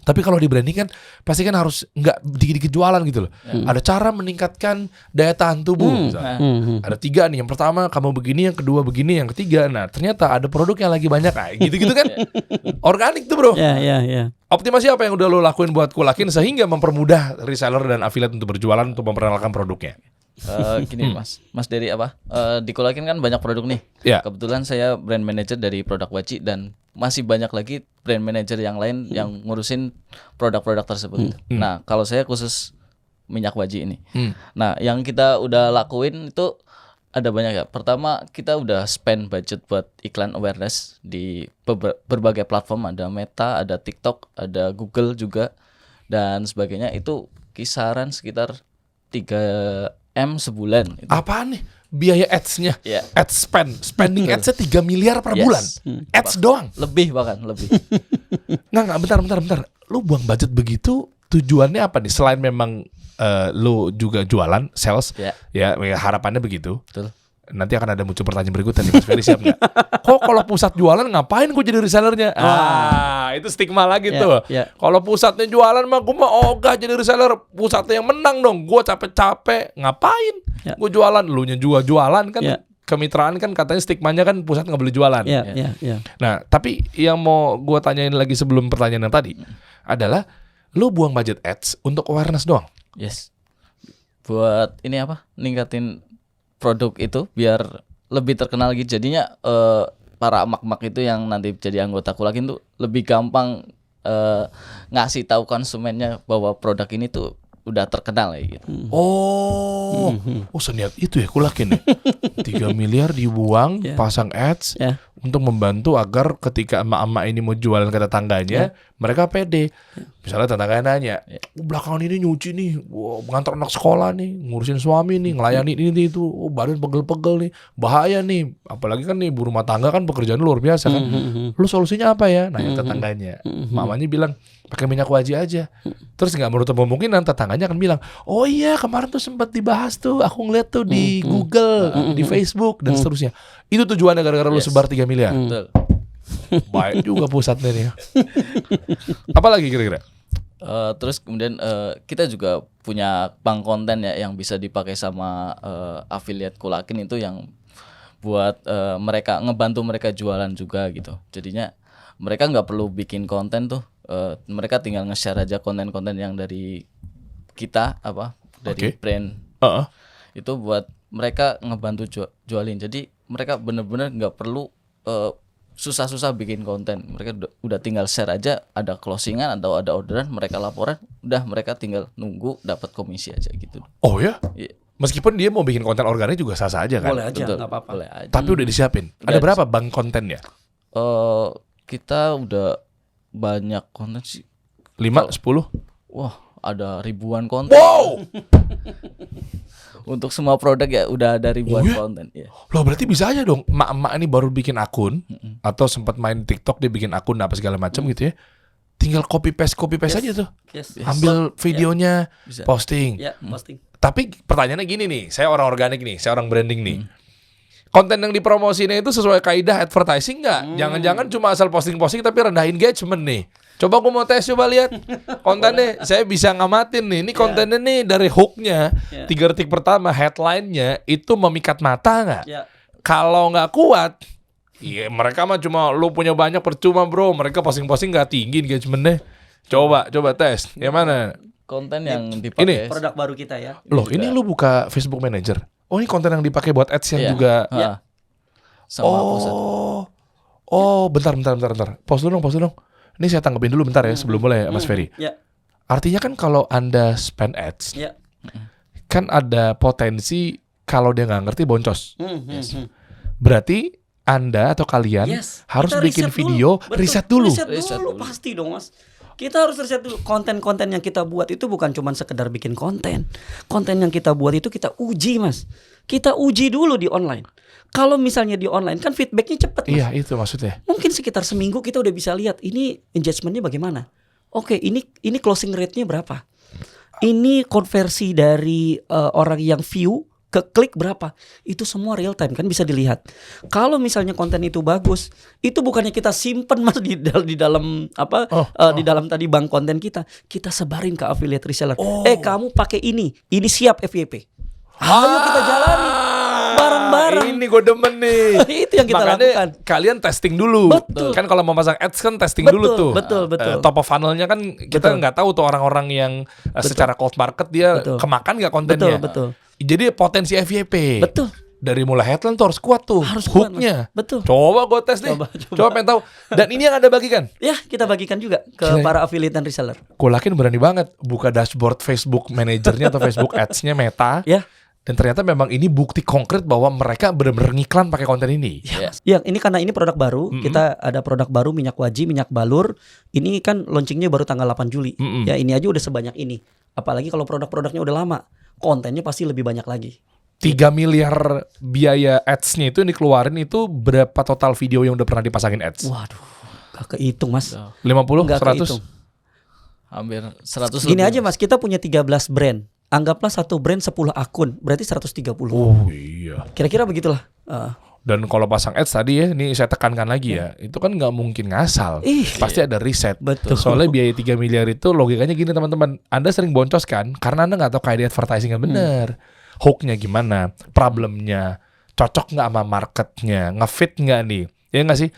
Tapi kalau di branding kan pasti kan harus nggak dikit-dikit jualan gitu loh. Ada cara meningkatkan daya tahan tubuh. Misalnya. Ada 3 nih. Yang pertama kamu begini, yang kedua begini, yang ketiga. Nah ternyata ada produk yang lagi banyak kayak gitu-gitu kan. Organik tuh bro. Ya. Optimasi apa yang udah lo lakuin buat Kulakin sehingga mempermudah reseller dan affiliate untuk berjualan untuk memperkenalkan produknya? Gini Mas dari apa? Di Kulakin kan banyak produk nih. Ya. Kebetulan saya brand manager dari produk Waci dan masih banyak lagi brand manager yang lain yang ngurusin produk-produk tersebut. Nah, kalau saya khusus minyak Waji ini. Nah, yang kita udah lakuin itu ada banyak ya. Pertama, kita udah spend budget buat iklan awareness di berbagai platform, ada Meta, ada TikTok, ada Google juga dan sebagainya. Itu kisaran sekitar 3M sebulan. Apaan nih? Biaya ads-nya, Ya. spending ads-nya 3 miliar per bulan. Ads doang. Lebih bahkan, lebih. Nggak, bentar. Lu buang budget begitu, tujuannya apa nih? Selain memang lu juga jualan, sales, ya harapannya begitu. Betul. Nanti akan ada muncul pertanyaan berikutnya nih, Mas Ferry, siap nggak? Kok kalau pusat jualan ngapain gue jadi resellernya? Itu stigma lagi tuh. Kalau pusatnya jualan mah gue mah ogah jadi reseller. Pusatnya yang menang dong. Gue capek-capek ngapain? Gue jualan, lu nya juga jualan kan. Kemitraan kan katanya stigmanya kan pusat nggak boleh jualan. Nah, tapi yang mau gue tanyain lagi sebelum pertanyaan yang tadi adalah lu buang budget ads untuk awareness doang. Yes. Buat ini apa? Ningkatin produk itu biar lebih terkenal gitu. Jadinya para emak-emak itu yang nanti jadi anggota Kulakin tuh lebih gampang ngasih tahu konsumennya bahwa produk ini tuh udah terkenal ya gitu. Oh, seniat itu ya Kulakin ya. 3 miliar dibuang, pasang ads untuk membantu agar ketika emak-emak ini mau jualan ke tetangganya, mereka pede. Misalnya tetangganya nanya, belakangan ini nyuci nih, mengantar anak sekolah nih, ngurusin suami nih, ngelayanin ini itu, badan pegel-pegel nih, bahaya nih. Apalagi kan nih ibu rumah tangga kan pekerjaan luar biasa kan. Lu solusinya apa ya? Nanya tetangganya. Mamanya bilang pakai minyak Waji aja. Terus nggak menutup kemungkinan tetangganya akan bilang, oh iya kemarin tuh sempat dibahas tuh, aku ngeliat tuh di Google, di Facebook dan seterusnya. Itu tujuannya gara-gara lu sebar 3 miliar. Betul. Baik juga pusatnya nih. Apa lagi kira-kira? Terus kemudian kita juga punya bank konten ya yang bisa dipakai sama affiliate Kulakin itu yang buat mereka ngebantu mereka jualan juga gitu. Jadinya mereka nggak perlu bikin konten tuh mereka tinggal nge-share aja konten-konten yang dari kita dari Oke. brand itu buat mereka ngebantu jualin. Jadi mereka bener-bener nggak perlu susah-susah bikin konten. Mereka udah tinggal share aja, ada closingan atau ada orderan, mereka laporan, udah mereka tinggal nunggu dapat komisi aja gitu. Oh ya? Iya. Meskipun dia mau bikin konten organik juga sah-sah aja kan. Boleh aja, Betul, nggak apa-apa. boleh aja. Tapi udah disiapin. Ada Udah berapa bank kontennya? Kita udah banyak konten sih. 5, 10? Wah, ada ribuan konten. Wow! Untuk semua produk ya udah ada ribuan Oh, ya? konten. Ya. Loh berarti bisa aja dong. Mak-mak ini baru bikin akun atau sempat main TikTok dia bikin akun apa segala macam gitu ya. Tinggal copy paste aja tuh. Yes. Ambil videonya, Bisa. posting. Ya, posting. Tapi pertanyaannya gini nih, saya orang organik nih, saya orang branding nih. Konten yang dipromosinya itu sesuai kaidah advertising nggak? Jangan-jangan cuma asal posting-posting tapi rendah engagement nih. Coba aku mau tes, coba lihat kontennya. Saya bisa ngamatin nih. Ini kontennya nih dari hooknya 3 detik pertama, headline-nya itu memikat mata nggak? Ya. Kalau nggak kuat, iya mereka mah cuma lu punya banyak percuma bro. Mereka posting-posting nggak tinggi engagementnya. Coba tes. Yang mana? Konten yang dipakai. Produk baru kita ya. Loh ini lu buka Facebook Manager. Oh ini konten yang dipakai buat ads yang Iya. juga. Ha. Sama pusat. Oh, bentar. Pause dulu dong. Ini saya tanggepin dulu bentar ya sebelum mulai Mas Ferry. Ya. Artinya kan kalau Anda spend ads, Ya. kan ada potensi kalau dia nggak ngerti boncos. Yes. Berarti Anda atau kalian Yes. harus Kita bikin riset video, dulu. Betul. riset dulu. Riset dulu pasti dong Mas. Kita harus riset dulu. Konten-konten yang kita buat itu bukan cuma sekedar bikin konten. Konten yang kita buat itu kita uji Mas. Kita uji dulu di online. Kalau misalnya di online kan feedbacknya cepet Mas. Iya itu maksudnya. Mungkin sekitar seminggu kita udah bisa lihat ini engagementnya bagaimana. Oke, ini closing rate-nya berapa? Ini konversi dari orang yang view ke klik berapa? Itu semua real time kan bisa dilihat. Kalau misalnya konten itu bagus, itu bukannya kita simpen Mas di dalam di dalam tadi bank konten kita sebarin ke affiliate reseller. Kamu pakai ini siap FYP. Ayo kita jalani bareng-bareng. Ini gue demen nih. Itu yang kita Makanya lakukan. kalian testing dulu. Betul. Kan kalau mau pasang ads kan testing Betul, dulu tuh. betul. Top of funnelnya kan kita nggak tahu tuh orang-orang yang secara cold market dia Betul. kemakan nggak kontennya. Betul. Jadi potensi FYP. Betul. Dari mulai headline tuh harus kuat tuh. Harus kuat, hooknya. Mas. Betul. Coba gue tes nih. Coba pengen tahu. Dan ini yang Anda bagikan. Ya, kita bagikan juga ke Gila. para affiliate dan reseller. Kulakin berani banget buka dashboard Facebook Managernya atau Facebook Ads-nya Meta. Ya. Dan ternyata memang ini bukti konkret bahwa mereka benar-benar ngiklan pakai konten ini. Ya. Ya, ini karena ini produk baru, kita ada produk baru minyak waji, minyak balur. Ini kan launchingnya baru tanggal 8 Juli. Ya, ini aja udah sebanyak ini. Apalagi kalau produk-produknya udah lama, kontennya pasti lebih banyak lagi. 3 miliar biaya ads-nya itu yang dikeluarin itu berapa total video yang udah pernah dipasangin ads? Waduh, gak kehitung Mas. 50, Nggak 100? kehitung. Hampir 100 Gini lebih. aja Mas, kita punya 13 brand. Anggaplah satu brand 10 akun, berarti 130. Oh iya. Kira-kira begitulah. Dan kalau pasang ads tadi ya, ini saya tekankan lagi ya, itu kan nggak mungkin ngasal. Pasti ada riset. Betul. Soalnya biaya 3 miliar itu logikanya gini teman-teman. Anda sering boncos kan, karena Anda nggak tahu kaidah advertising yang benar. Hooknya gimana, problemnya, cocok nggak sama marketnya, ngefit nggak nih. Ya nggak sih,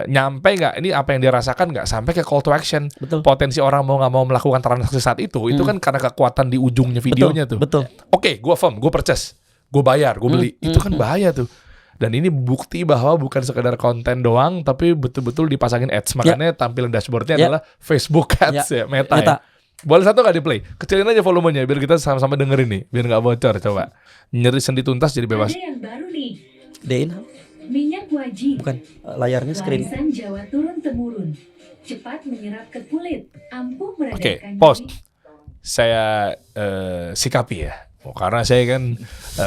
nyampe nggak ini apa yang dia rasakan nggak sampai ke call to action. Betul. Potensi orang mau nggak mau melakukan transaksi saat itu kan karena kekuatan di ujungnya videonya tuh. Betul. Oke, gue firm, gue purchase, gue bayar, gue beli. Itu kan bahaya tuh. Dan ini bukti bahwa bukan sekedar konten doang, tapi betul-betul dipasangin ads. Makanya tampilan dashboardnya adalah Facebook Ads ya, Meta. Ya. Boleh satu nggak di play? Kecilin aja volumenya biar kita sama-sama dengerin nih, biar nggak bocor. Coba nyeri sendi tuntas jadi bebas. Ada yang baru nih. Dein, Minyak waji. bukan layarnya screen. Warisan Jawa turun temurun. Cepat menyerap ke kulit. Ampuh Oke, meredakan post. nyeri. Saya sikapi ya. Karena saya kan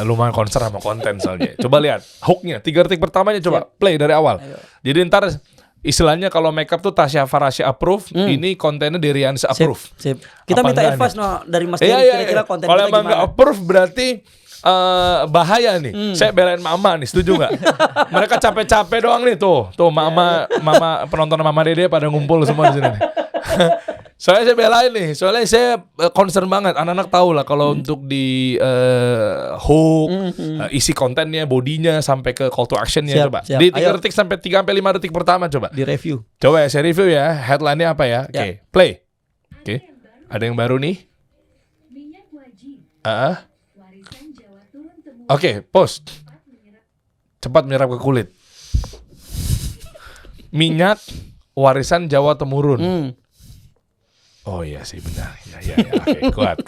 lumayan concern sama konten soalnya. Coba lihat hooknya, 3 detik pertamanya coba play dari awal. Jadi ntar istilahnya kalau makeup tuh Tasya Farasya approve, ini kontennya Deriansa approve. Sip. Kita Apa minta enggak advice nih? dari Mas Iya, Dery kira-kira konten kalau kita emang nggak gimana. approve berarti bahaya nih. Saya belain mama nih, setuju nggak? Mereka capek-capek doang nih tuh mama penonton mama Dede pada ngumpul semua di sini nih. Soalnya saya belain nih, soalnya saya concern banget. Anak-anak tahu lah kalau untuk di hook, isi kontennya, bodinya sampai ke call to actionnya. Siap, Coba siap. di 3 Ayo. detik sampai 3 sampai 5 detik pertama coba. Di review. Coba ya, saya review ya. Headline-nya apa ya? Oke, play. Oke. Ada yang baru nih. Minyak wajib. Warisan Jawa turun temurun. Oke, post. Cepat menyerap ke kulit. Minyak warisan Jawa temurun. Oh iya sih benar. Ya. Oke, kuat.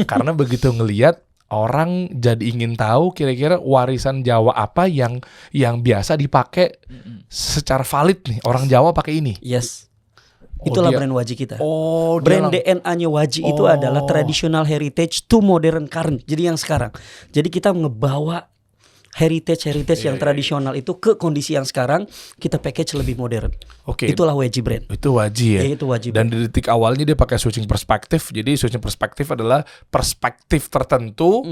Karena begitu ngelihat orang jadi ingin tahu kira-kira warisan Jawa apa yang biasa dipakai secara valid nih. Orang Jawa pakai ini. Yes. Oh, Itulah dia- brand Waji kita. Oh, Brand DNA-nya Waji itu adalah traditional heritage to modern current. Jadi yang sekarang. Jadi kita ngebawa heritage yang tradisional itu ke kondisi yang sekarang kita package lebih modern. Oke. Itulah Waji brand. Itu Waji ya. Itu Waji Dan di detik awalnya dia pakai switching perspektif. Jadi switching perspektif adalah perspektif tertentu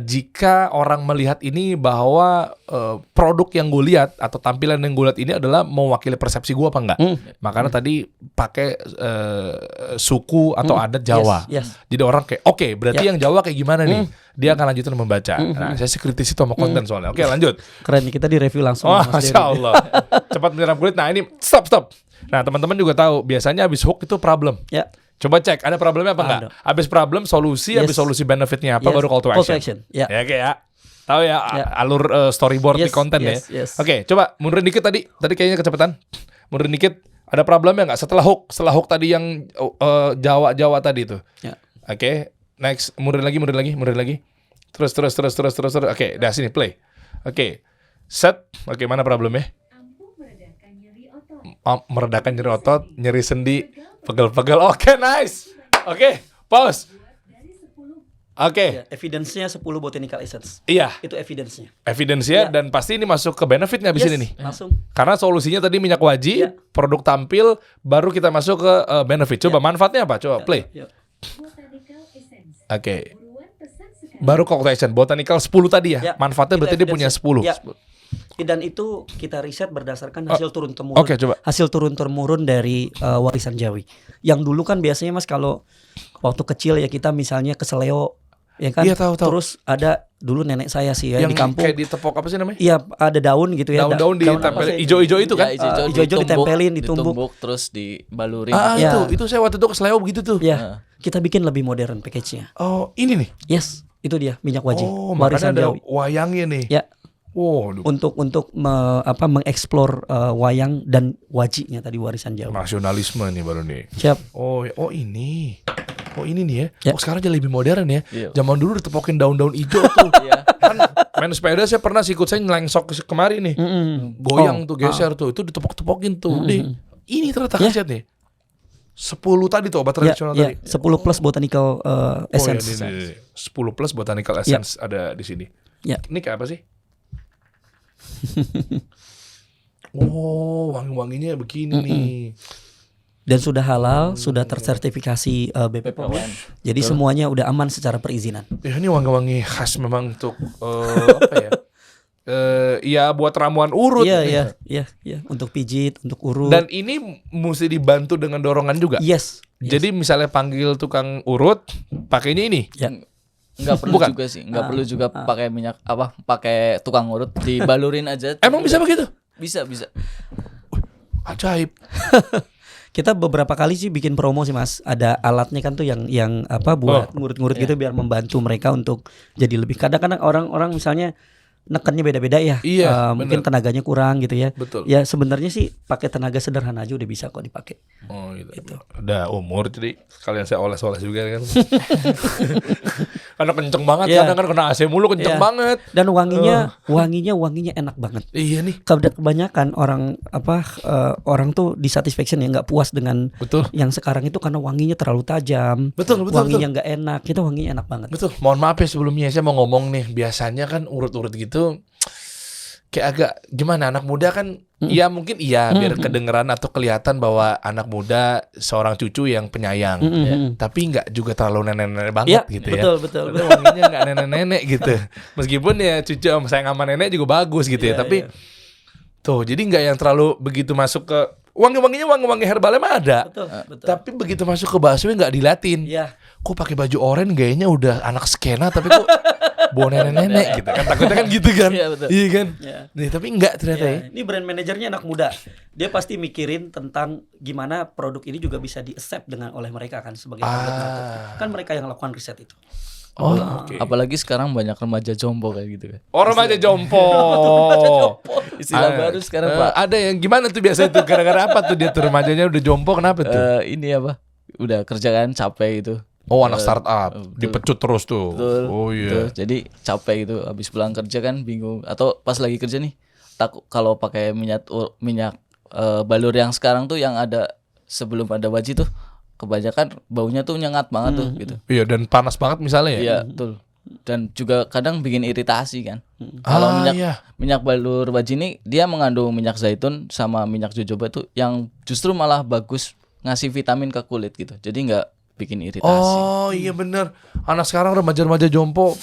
jika orang melihat ini bahwa produk yang gue lihat atau tampilan yang gue lihat ini adalah mewakili persepsi gue apa enggak. Makanya tadi pakai suku atau adat Jawa. Yes. Jadi orang kayak oke, berarti yang Jawa kayak gimana nih? Dia akan lanjutin membaca. Nah, saya sih kritis itu sama konten soalnya. Oke, lanjut. Keren nih, kita di review langsung. Oh, Mas Masya Dery. Allah. Cepat menyerap kulit. Nah, ini stop. Nah, teman-teman juga tahu, biasanya habis hook itu problem. Ya. Coba cek, ada problemnya apa enggak? Ada. Habis problem, solusi, Yes. habis solusi benefitnya apa, Yes. baru call to action. Ya. Ya, kayak ya. Tahu ya, Ya. alur storyboard di Yes, konten yes, ya. yes. Oke, coba mundurin dikit tadi. Tadi kayaknya kecepatan. Mundurin dikit. Ada problemnya nggak setelah hook tadi yang Jawa tadi itu? Ya. Oke, next, mundurin lagi. Terus. Oke, dah sini play. Oke, set. Oke, mana problemnya? Ampuh meredakan nyeri otot. Meredakan nyeri otot, nyeri sendi, pegel-pegel. Oke, nice. Oke, pause. Dari 10 Oke, Ya, evidence-nya 10 botanical essence. iya, Itu evidence-nya. evidence-nya Ya. dan pasti ini masuk ke benefitnya abis Yes, ini nih. langsung. Karena solusinya tadi minyak waji, Ya. produk tampil, baru kita masuk ke benefit. Coba manfaatnya apa? Coba play. Ya. botanical essence. Oke. Buruan pesan sekarang. Baru call to action. Botanical 10 tadi ya. Ya. Manfaatnya Itu berarti dia punya evidence-nya. 10. Ya. Dan itu kita riset berdasarkan hasil turun temurun. Oke, coba. Hasil turun temurun dari warisan Jawi. Yang dulu kan biasanya Mas kalau waktu kecil ya kita misalnya ke seleo, ya kan? Iya, tahu. Terus ada dulu nenek saya sih ya Yang di kampung. kayak ditepok apa sih namanya? Iya, ada daun gitu ya. Daun-daun apa ditempel sih? ijo-ijo itu kan? Ya, Ijo-ijo ditempelin, ditumbuk. terus dibalurin. Ya. Itu saya waktu itu ke Seleo begitu tuh. Ya, kita bikin lebih modern package-nya. Oh, ini nih. Yes, itu dia minyak waji. Oh, makanya ada Jawi. wayangnya nih. Ya, Wow, untuk mengeksplor wayang dan wajinya tadi warisan Jawa. nasionalisme nih baru nih. Siap. Oh ini. Oh ini nih ya. Ya. Oh sekarang jadi lebih modern ya. Iya. Zaman dulu ditepokin daun-daun hijau tuh. Iya. Kan main sepeda saya pernah sih ikut saya nyelengsok kemari nih. Goyang tuh, geser tuh. Itu ditepok-tepokin tuh. Ini ternyata Ya. khasiat nih. 10 tadi tuh obat Ya, tradisional ya, tadi. 10 plus botanical Oh essence. ya, ini. 10 plus botanical essence ada di sini. Ya. Ini kayak apa sih? Oh, wangi-wanginya begini nih. Dan sudah halal, sudah tersertifikasi BPOM. Jadi semuanya udah aman secara perizinan. Ya ini wangi-wangi khas memang untuk apa ya? Ya buat ramuan urut. Iya. Untuk pijit, untuk urut. Dan ini mesti dibantu dengan dorongan juga. yes. Jadi misalnya panggil tukang urut, pakainya ini. Ya. Nggak perlu Bukan. juga sih, nggak perlu juga pakai minyak pakai tukang urut, dibalurin aja. Emang bisa begitu? Bisa. Ajaib. Kita beberapa kali sih bikin promo sih Mas. Ada alatnya kan tuh yang buat ngurut-ngurut gitu biar membantu mereka untuk jadi lebih. Kadang-kadang orang-orang misalnya nekannya beda-beda ya. Iya, mungkin bener. tenaganya kurang gitu ya. Betul. Ya sebenarnya sih pakai tenaga sederhana aja udah bisa kok dipakai. Oh gitu. Udah umur jadi kalian saya oles-oles juga kan. Karena kenceng banget Iya. kadang kan kena AC mulu kenceng Iya. banget. Dan wanginya enak banget. Iya nih. Kebanyakan orang tuh dissatisfaction ya nggak puas dengan Betul. yang sekarang itu karena wanginya terlalu tajam. Betul. Wanginya nggak enak. Kita wanginya enak banget. Betul. Mohon maaf ya sebelumnya saya mau ngomong nih. Biasanya kan urut-urut gitu kayak agak gimana, anak muda kan ya mungkin biar kedengeran atau kelihatan bahwa anak muda seorang cucu yang penyayang. Tapi nggak juga terlalu nenek-nenek banget gitu ya. Betul. Karena wanginya nggak nenek-nenek gitu. Meskipun ya cucu sayang sama nenek juga bagus gitu ya. Iya, Tapi tuh jadi nggak yang terlalu begitu masuk ke wangi-wanginya wangi-wangi herbalnya mah ada. Betul, betul. Tapi begitu masuk ke baksonya nggak dilatin. Iya. Kok pakai baju oranye gayanya udah anak skena tapi kok bawa nenek-nenek gitu kan. Takutnya kan gitu kan. Iya, betul. Iya kan. Iya. Nih, tapi enggak ternyata ya. Ya, ini brand manajernya anak muda. Dia pasti mikirin tentang gimana produk ini juga bisa di-accept dengan oleh mereka kan sebagai target market. Kan mereka yang lakukan riset itu. Oh, oke. Apalagi sekarang banyak remaja jompo kayak gitu kan. Orang aja jompo. Istilah baru sekarang, Pak. Ada yang gimana tuh biasanya tuh gara-gara apa tuh dia tuh remajanya udah jompo kenapa tuh? Ini apa? Udah kerja kan capek itu. Oh, anak startup, betul. dipecut terus tuh. Betul. Oh iya. Betul. Jadi capek gitu, habis pulang kerja kan bingung atau pas lagi kerja nih takut kalau pakai minyak balur yang sekarang tuh yang ada sebelum ada waji tuh kebanyakan baunya tuh nyengat banget tuh gitu. Iya, dan panas banget misalnya ya. Iya, betul. Dan juga kadang bikin iritasi kan. Kalau minyak balur waji ini dia mengandung minyak zaitun sama minyak jojoba tuh yang justru malah bagus ngasih vitamin ke kulit gitu. Jadi nggak bikin iritasi. Oh iya bener. Anak sekarang remaja-remaja jompo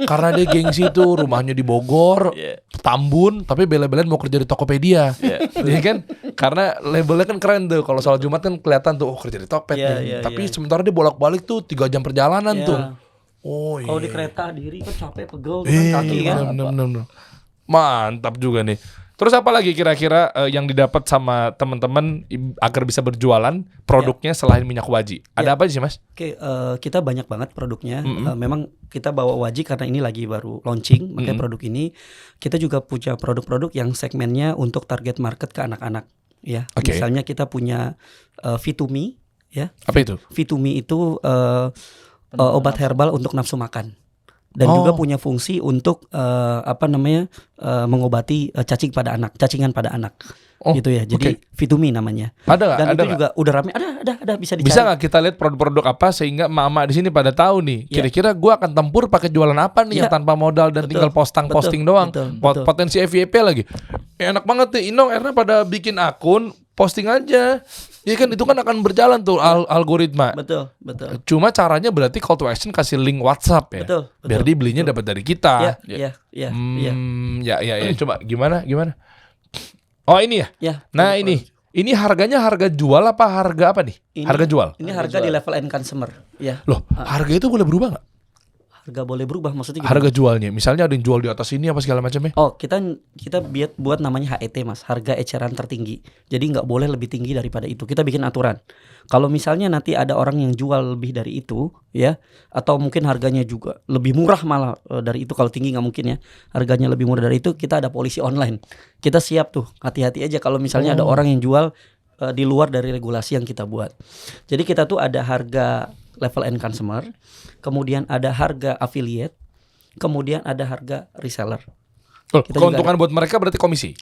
karena dia gengsi tuh rumahnya di Bogor, Tambun, tapi bela-belain mau kerja di Tokopedia. Iya kan? Karena labelnya kan keren tuh. Kalau soal Jumat kan kelihatan tuh kerja di Tokped nih. Tapi sementara dia bolak-balik tuh 3 jam perjalanan tuh. Oh iya. Kalau di kereta diri kan capek pegel Iya, kaki kan. bener. Mantap juga nih. Terus apa lagi kira-kira yang didapat sama teman-teman agar bisa berjualan produknya selain minyak waji? Ada apa sih Mas? Oke, kita banyak banget produknya. Memang kita bawa waji karena ini lagi baru launching, makanya produk ini kita juga punya produk-produk yang segmennya untuk target market ke anak-anak. Ya, misalnya kita punya Vitumi, ya. Apa itu? Vitumi itu obat herbal untuk nafsu makan. Dan juga punya fungsi untuk mengobati cacingan pada anak. Gitu ya. Jadi Vitumi namanya. Ada nggak? Dan Ada itu nggak? juga udah rame. Ada bisa dicari. Bisa nggak kita lihat produk-produk apa sehingga emak-emak di sini pada tahu nih kira-kira gua akan tempur pakai jualan apa nih yang tanpa modal dan tinggal posting doang. Betul. Potensi FYP lagi. Enak banget nih Inong Erna pada bikin akun posting aja. Ya kan itu kan akan berjalan tuh algoritma. Betul. Cuma caranya berarti call to action kasih link WhatsApp ya. Betul. Biar dia belinya dapat dari kita. Iya. Ya. Coba gimana? Oh ini ya. Ya. Nah ini harganya harga jual apa harga apa nih? Harga jual. Ini harga di level end consumer. Ya. Loh, harga itu boleh berubah nggak? Harga boleh berubah maksudnya gimana? Harga jualnya, misalnya ada yang jual di atas ini apa segala macamnya? Oh, kita buat namanya HET Mas, harga eceran tertinggi. Jadi nggak boleh lebih tinggi daripada itu. Kita bikin aturan. Kalau misalnya nanti ada orang yang jual lebih dari itu, ya, atau mungkin harganya juga lebih murah malah dari itu, kalau tinggi nggak mungkin ya. Harganya lebih murah dari itu, kita ada polisi online. Kita siap tuh, hati-hati aja kalau misalnya ada orang yang jual di luar dari regulasi yang kita buat. Jadi kita tuh ada harga level end consumer, kemudian ada harga affiliate, kemudian ada harga reseller. Keuntungan buat mereka berarti komisi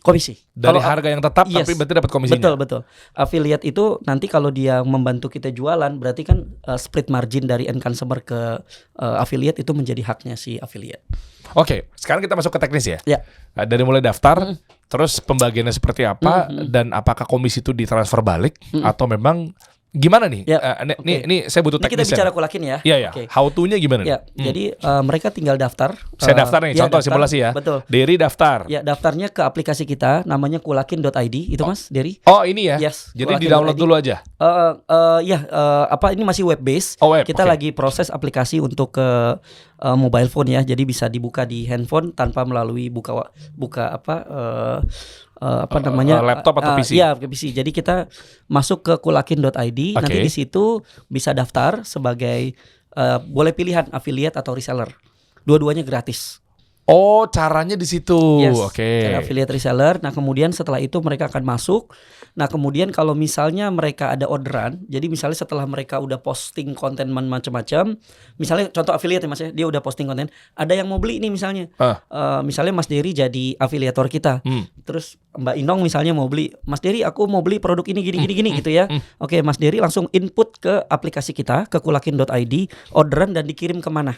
dari harga yang tetap, tapi berarti dapat komisinya. Betul. Affiliate itu nanti kalau dia membantu kita jualan, berarti kan split margin dari end consumer ke affiliate itu menjadi haknya si affiliate. Oke, sekarang kita masuk ke teknis ya. Ya. Dari mulai daftar, terus pembagiannya seperti apa, dan apakah komisi itu ditransfer balik atau memang gimana nih? Ini saya butuh Ini kita teknisnya. bicara kulakin ya. Iya. Okay. How to-nya gimana nih? Ya, jadi mereka tinggal daftar. Saya daftar nih, contoh daftar, simulasi ya. Betul. Dery daftar. Ya, daftarnya ke aplikasi kita, namanya kulakin.id, itu Mas, Dery. Oh ini ya. Yes, Jadi kulakin.id. di-download dulu aja. Ini masih web base. Oh, web, kita oke. lagi proses aplikasi untuk ke mobile phone ya. Jadi bisa dibuka di handphone tanpa melalui laptop atau PC? Iya, ke PC. Jadi kita masuk ke kulakin.id, nanti di situ bisa daftar sebagai boleh pilihan affiliate atau reseller. Dua-duanya gratis. Oh, caranya di situ. Yes, Oke. cara affiliate reseller. Nah, kemudian setelah itu mereka akan masuk. Nah, kemudian kalau misalnya mereka ada orderan, jadi misalnya setelah mereka udah posting konten macam-macam, misalnya contoh affiliate ya Mas ya, dia udah posting konten, ada yang mau beli nih misalnya. Misalnya Mas Dery jadi afiliator kita. Terus Mbak Inong misalnya mau beli, Mas Dery aku mau beli produk ini gini gitu ya. Oke, Mas Dery langsung input ke aplikasi kita, ke kulakin.id, orderan dan dikirim kemana?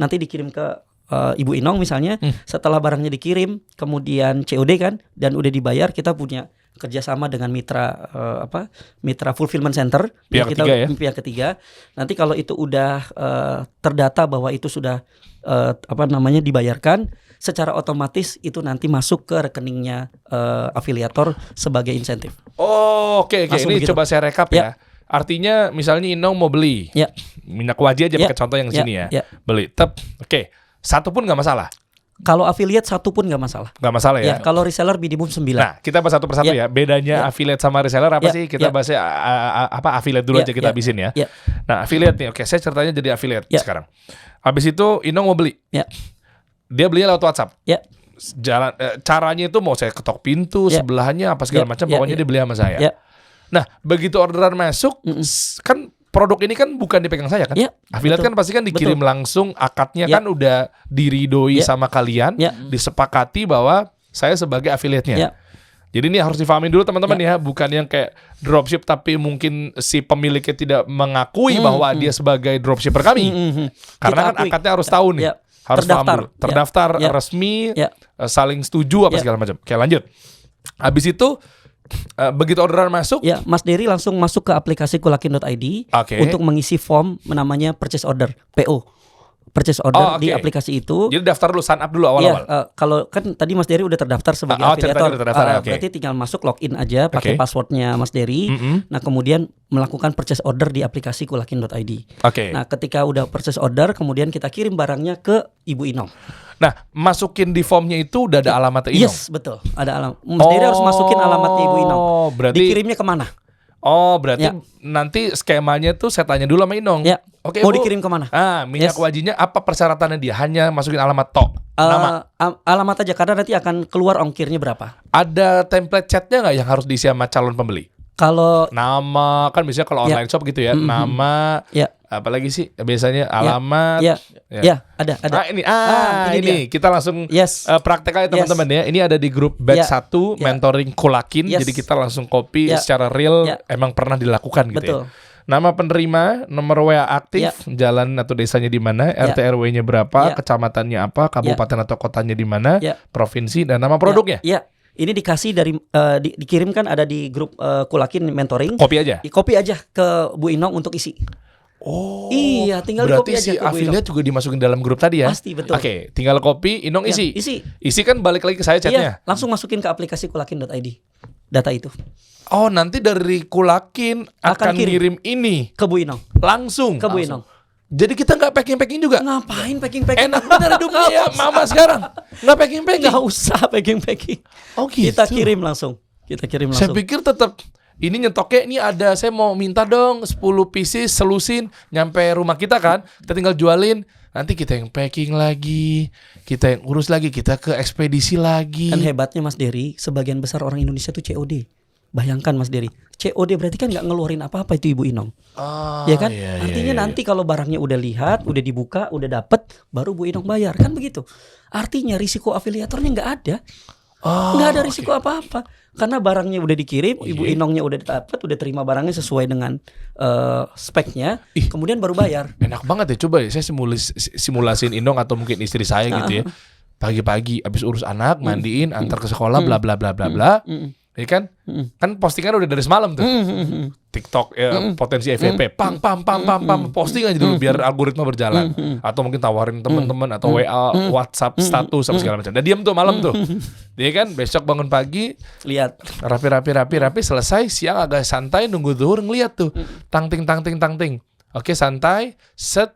Nanti dikirim ke Ibu Inong misalnya. Setelah barangnya dikirim, kemudian COD kan, dan udah dibayar, kita punya kerjasama dengan mitra fulfillment center, pihak ketiga ya. Pihak ketiga. Nanti kalau itu udah terdata bahwa itu sudah dibayarkan, secara otomatis itu nanti masuk ke rekeningnya afiliator sebagai insentif. Oh, oke. Langsung Ini begitu. coba saya rekap Ya. ya. Artinya misalnya Inong mau beli Ya. minyak waji aja Ya. pakai contoh yang Ya. sini ya. Ya. Beli, oke. Satu pun nggak masalah. Kalau affiliate satu pun nggak masalah. Nggak masalah ya. Ya, kalau reseller minimum 9. Nah, kita bahas satu persatu ya. Bedanya Ya. affiliate sama reseller apa Ya. sih? Kita Ya. bahasnya apa affiliate dulu Ya. aja kita Ya. habisin ya. Ya. Nah, affiliate nih. Oke, saya ceritanya jadi affiliate Ya. sekarang. Habis itu Inong mau beli. Ya. Dia belinya lewat WhatsApp. Ya. Caranya itu mau saya ketok pintu, Ya. sebelahnya apa segala Ya. macam, Ya. pokoknya Ya. dia beli sama saya. Ya. Nah, begitu orderan masuk, kan produk ini kan bukan dipegang saya kan? Ya, Affiliate betul. kan pasti kan dikirim langsung, akadnya Ya. kan udah diridoi Ya. sama kalian, Ya. disepakati bahwa saya sebagai affiliate-nya. Ya. Jadi ini harus difahamin dulu teman-teman ya, bukan yang kayak dropship tapi mungkin si pemiliknya tidak mengakui bahwa dia sebagai dropshipper kami. Karena Kita kan akui. akadnya harus tahu nih. Ya. Harus paham Terdaftar. dulu. Terdaftar, Ya. resmi, Ya. saling setuju apa Ya. segala macam. Oke, lanjut. Habis itu begitu orderan masuk, Ya, Mas Dery langsung masuk ke aplikasi kulakin.id Oke. untuk mengisi form namanya purchase order, PO. Purchase order di oke. aplikasi itu. jadi daftar dulu, sign up dulu Iya, awal-awal. kalau kan tadi Mas Dery udah terdaftar sebagai Oh, tadi afiliator, udah terdaftar, oke. berarti tinggal masuk login aja pakai Oke. passwordnya Mas Dery. Nah, kemudian melakukan purchase order di aplikasi kulakin.id. Oke. Nah, ketika udah purchase order, kemudian kita kirim barangnya ke Ibu Inong. Nah, masukin di formnya itu udah ada alamatnya Inong. Yes, betul. Ada alamat. Mas Dery harus masukin alamatnya Ibu Inong. Berarti Dikirimnya kemana? berarti Ya. nanti skemanya tuh saya tanya dulu sama Inong. Ya. Oke, Mau Bu. dikirim kemana? Minyak Yes. wajinya apa persyaratannya dia? Hanya masukin alamat tok. Nama. Alamat aja karena nanti akan keluar ongkirnya berapa. Ada template chatnya nggak yang harus diisi sama calon pembeli? Kalau Nama, kan biasanya kalau online shop gitu ya. Nama, ya apalagi sih biasanya alamat. ya Ya. ya ada. Ini ini kita langsung Yes. praktek aja teman-teman ya. Ini ada di grup batch Ya. 1 Ya. mentoring Kulakin. Yes. Jadi kita langsung copy Ya. secara real Ya. emang pernah dilakukan gitu Betul. ya. Nama penerima, nomor WA aktif, jalan atau desanya di mana, RT RW-nya berapa, Ya. kecamatannya apa, kabupaten atau kotanya di mana, Ya. provinsi dan nama produknya. Ya. Ini dikasih dari dikirimkan ada di grup Kulakin mentoring. Kopi aja. Di copy aja ke Bu Inong untuk isi. Oh. Iya, tinggal berarti di-copy aja si ke Bu affiliate juga dimasukin dalam grup tadi ya? Pasti, betul. Oke, tinggal copy, Inong Ya, isi. isi. Isi kan balik lagi ke saya chatnya. Iya, langsung masukin ke aplikasi kulakin.id. Data itu Oh, nanti dari Kulakin akan ngirim ini ke Bu Inong. langsung. Ke Bu Inong. Jadi kita nggak packing juga. Ngapain packing? Enak bener hidupnya ya, mama sekarang. Nggak packing. Nggak usah packing. Oh gitu. Kita kirim langsung. Saya pikir tetap ini nyetoknya ini ada, saya mau minta dong 10 pieces selusin nyampe rumah kita kan, kita tinggal jualin, nanti kita yang packing lagi, kita yang urus lagi, kita ke ekspedisi lagi. Kan hebatnya Mas Dery, sebagian besar orang Indonesia tuh COD. Bayangkan Mas Dery, COD berarti kan nggak ngeluarin apa-apa itu Ibu Inong. Ya kan? Iya, Artinya iya. nanti kalau barangnya udah lihat, udah dibuka, udah dapet, baru Bu Inong bayar. Kan begitu. Artinya risiko afiliatornya nggak ada. Nggak ada risiko apa-apa. Karena barangnya udah dikirim, Ibu Inongnya udah dapet, udah terima barangnya sesuai dengan speknya, kemudian baru bayar. Enak banget ya, coba ya saya simulasiin Inong atau mungkin istri saya gitu ya. Pagi-pagi abis urus anak, mandiin, antar ke sekolah, bla bla bla bla bla. Ya kan? Kan postingan udah dari semalam tuh. TikTok ya, potensi FYP, pam posting aja dulu biar algoritma berjalan. Atau mungkin tawarin teman-teman atau WA, WhatsApp, status apa segala macam. Dan diam tuh malam tuh. Dia kan besok bangun pagi, Lihat. rapi selesai, siang agak santai nunggu zuhur ngeliat tuh. Tang ting. Oke, santai, set,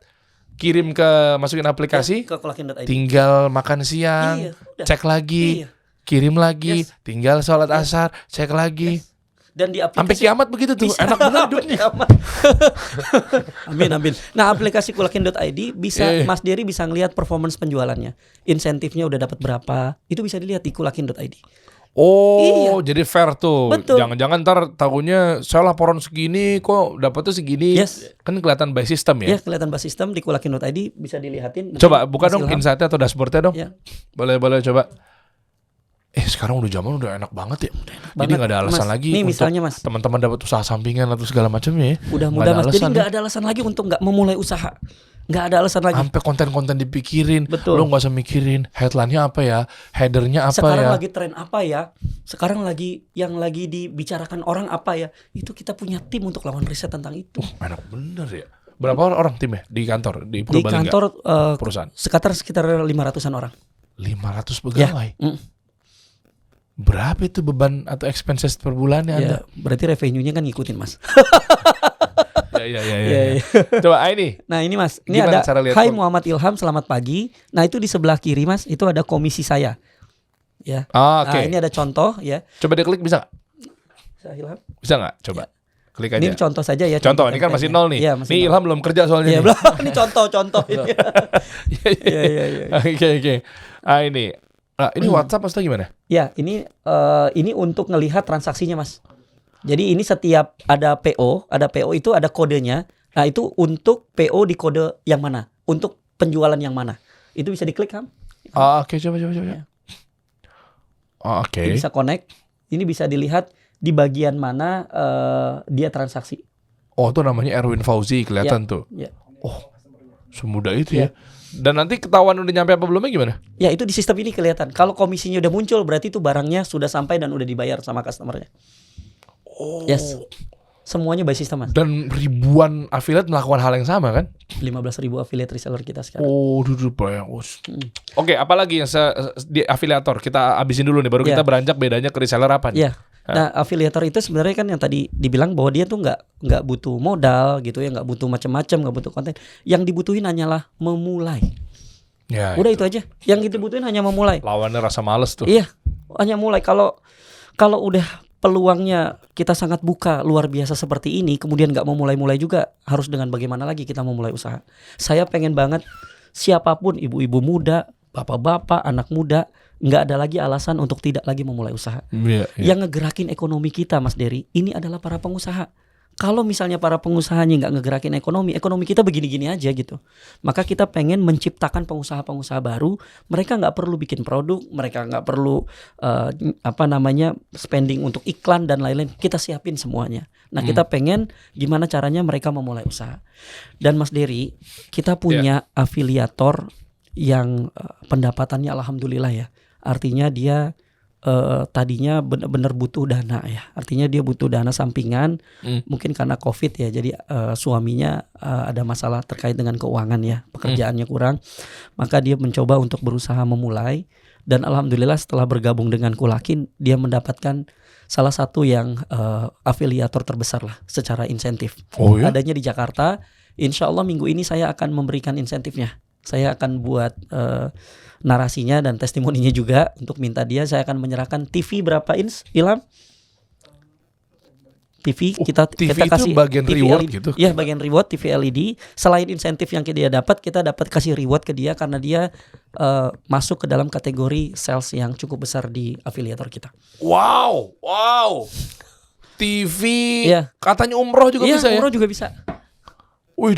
kirim ke masukin aplikasi, Ke kulakin.id. tinggal makan siang, Iya, udah. cek lagi. Iya. Kirim lagi, Yes. tinggal sholat asar, cek lagi. Dan di Sampai aplikasi kiamat begitu tuh. Bisa. Enak bener hidupnya. Amin. Nah, aplikasi kulakin.id bisa Iya. Mas Dery bisa ngelihat performance penjualannya. Insentifnya udah dapat berapa? Itu bisa dilihat di kulakin.id. Oh, jadi fair tuh. Betul. Jangan-jangan ntar tahunya saya laporan segini kok dapetnya segini. Yes. Kan kelihatan by system ya. Ya, kelihatan bas sistem di kulakin.id bisa dilihatin. Coba Mungkin buka Mas dong Ilham. insight-nya atau dashboard-nya dong. Ya. Boleh coba. Sekarang udah zaman udah enak banget ya. Jadi banget, nggak ada alasan Mas. lagi Nih, untuk misalnya, Mas. teman-teman dapat usaha sampingan atau segala macamnya ya. Udah Nggak mudah ada Mas. Jadi alasan nggak ya. ada alasan lagi untuk nggak memulai usaha. Nggak ada alasan lagi. Sampai konten-konten dipikirin. Betul. Lo nggak usah mikirin headline-nya apa ya, headernya apa Sekarang ya. lagi tren apa ya? Sekarang lagi yang lagi dibicarakan orang apa ya? Itu kita punya tim untuk lawan riset tentang itu. Enak bener ya. Berapa orang timnya di kantor di Di Purbalingga? kantor perusahaan. sekitar 500-an orang. 500 pegawai. Berapa itu beban atau expenses per bulannya Anda? Ya, berarti revenue-nya kan ngikutin Mas. Ya. Coba ini. Nah ini Mas, ini Gimana ada cara lihat Hai Muhammad Ilham, selamat pagi. Nah itu di sebelah kiri Mas, itu ada komisi saya. Ya. Oke. Nah ini ada contoh ya. Coba diklik bisa nggak? Saya Ilham. Bisa nggak? Coba. Klik aja. Ini contoh saja ya. Contoh, ini kan masih template-nya. nol nih. Iya, masih Nih nol. Ilham belum kerja soalnya. Iya, nih. belum. Ini contoh ini. Iya. Oke. Ini. Nah, ini WhatsApp atau gimana? Ya, ini untuk ngelihat transaksinya Mas. Jadi ini setiap ada PO itu ada kodenya. Nah itu untuk PO di kode yang mana? Untuk penjualan yang mana? Itu bisa diklik kan? Oke, coba. Ya. Oke. Ini bisa connect. Ini bisa dilihat di bagian mana dia transaksi. Oh, itu namanya Erwin Fauzi kelihatan tuh. Ya. Oh, semudah itu ya. Dan nanti ketahuan udah nyampe apa belumnya gimana? Ya itu di sistem ini kelihatan. Kalau komisinya udah muncul berarti itu barangnya sudah sampai dan udah dibayar sama customernya. Oh. Yes. Semuanya by system Mas. Dan ribuan affiliate melakukan hal yang sama kan? 15.000 affiliate reseller kita sekarang. Oh, duduk banyak. Oke, apalagi yang di afiliator? Kita abisin dulu nih, baru kita beranjak bedanya ke reseller apa nih? Iya. Nah, afiliator itu sebenarnya kan yang tadi dibilang bahwa dia tuh nggak butuh modal gitu ya, nggak butuh macam-macam, nggak butuh konten. Yang dibutuhin hanyalah memulai. Ya, Udah itu aja. Yang dibutuhin hanya memulai. lawannya rasa males tuh. Iya, hanya mulai. Kalau udah peluangnya kita sangat buka luar biasa seperti ini, kemudian nggak mau mulai juga, harus dengan bagaimana lagi kita mau mulai usaha. Saya pengen banget siapapun, ibu-ibu muda, bapak-bapak, anak muda, nggak ada lagi alasan untuk tidak lagi memulai usaha. Iya. Yang ngegerakin ekonomi kita Mas Dery, ini adalah para pengusaha. Kalau misalnya para pengusahanya nggak ngegerakin ekonomi kita begini-gini aja gitu. Maka kita pengen menciptakan pengusaha-pengusaha baru. Mereka nggak perlu bikin produk, mereka nggak perlu spending untuk iklan dan lain-lain. Kita siapin semuanya. Nah kita pengen gimana caranya mereka memulai usaha. Dan Mas Dery, kita punya afiliator yang pendapatannya alhamdulillah ya. Artinya dia tadinya benar-benar butuh dana ya. Artinya dia butuh dana sampingan. Mungkin karena COVID ya. Jadi suaminya ada masalah terkait dengan keuangan ya. Pekerjaannya kurang. Maka dia mencoba untuk berusaha memulai. Dan alhamdulillah setelah bergabung dengan Kulakin, dia mendapatkan salah satu yang afiliator terbesar lah secara insentif. Oh ya? Adanya di Jakarta. Insya Allah minggu ini saya akan memberikan insentifnya. Saya akan buat narasinya dan testimoninya juga untuk minta dia. Saya akan menyerahkan TV berapa inch, Ilham? TV kita TV kita itu kasih bagian TV reward LED. gitu? Ya, bagian reward TV LED. Selain insentif yang dia dapat, kita dapat kasih reward ke dia karena dia masuk ke dalam kategori sales yang cukup besar di afiliator kita. Wow. TV. Iya. Katanya umroh juga bisa ya? Umroh juga bisa. Wih,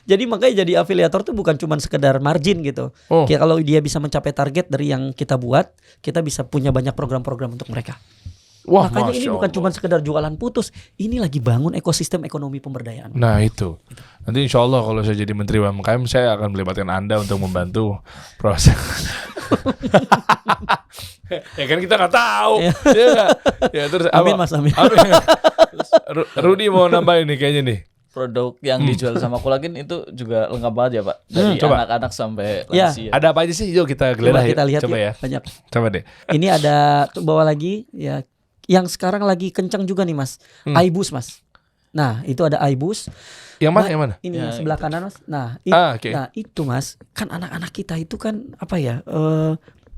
Jadi makanya jadi afiliator tuh bukan cuma sekedar margin gitu. Oh. Kalau dia bisa mencapai target dari yang kita buat, kita bisa punya banyak program-program untuk mereka. Wah, Makanya ini Masya bukan Allah. cuma sekedar jualan putus, ini lagi bangun ekosistem ekonomi pemberdayaan. Nah itu. Nanti insya Allah kalau saya jadi Menteri UMKM, saya akan melibatkan Anda untuk membantu proses. Ya kan kita nggak tahu. Ya, terus Amin, apa? Mas, amin. Terus, Rudy mau nambahin nih kayaknya nih. Produk yang dijual sama Kulakin itu juga lengkap banget ya Pak. Dari coba. anak-anak sampai Ya. lansia. Ada apa aja sih? Yuk kita Coba geledah kita yuk. lihat Coba yuk, ya. banyak. Coba deh. Ini ada tuh bawah lagi ya, yang sekarang lagi kencang juga nih Mas. iBus Mas. Nah itu ada iBus. Yang mana? Nah, Yang mana? Ini Ya, yang sebelah kanan Mas. Nah, Oke. nah itu Mas, kan anak-anak kita itu kan apa ya,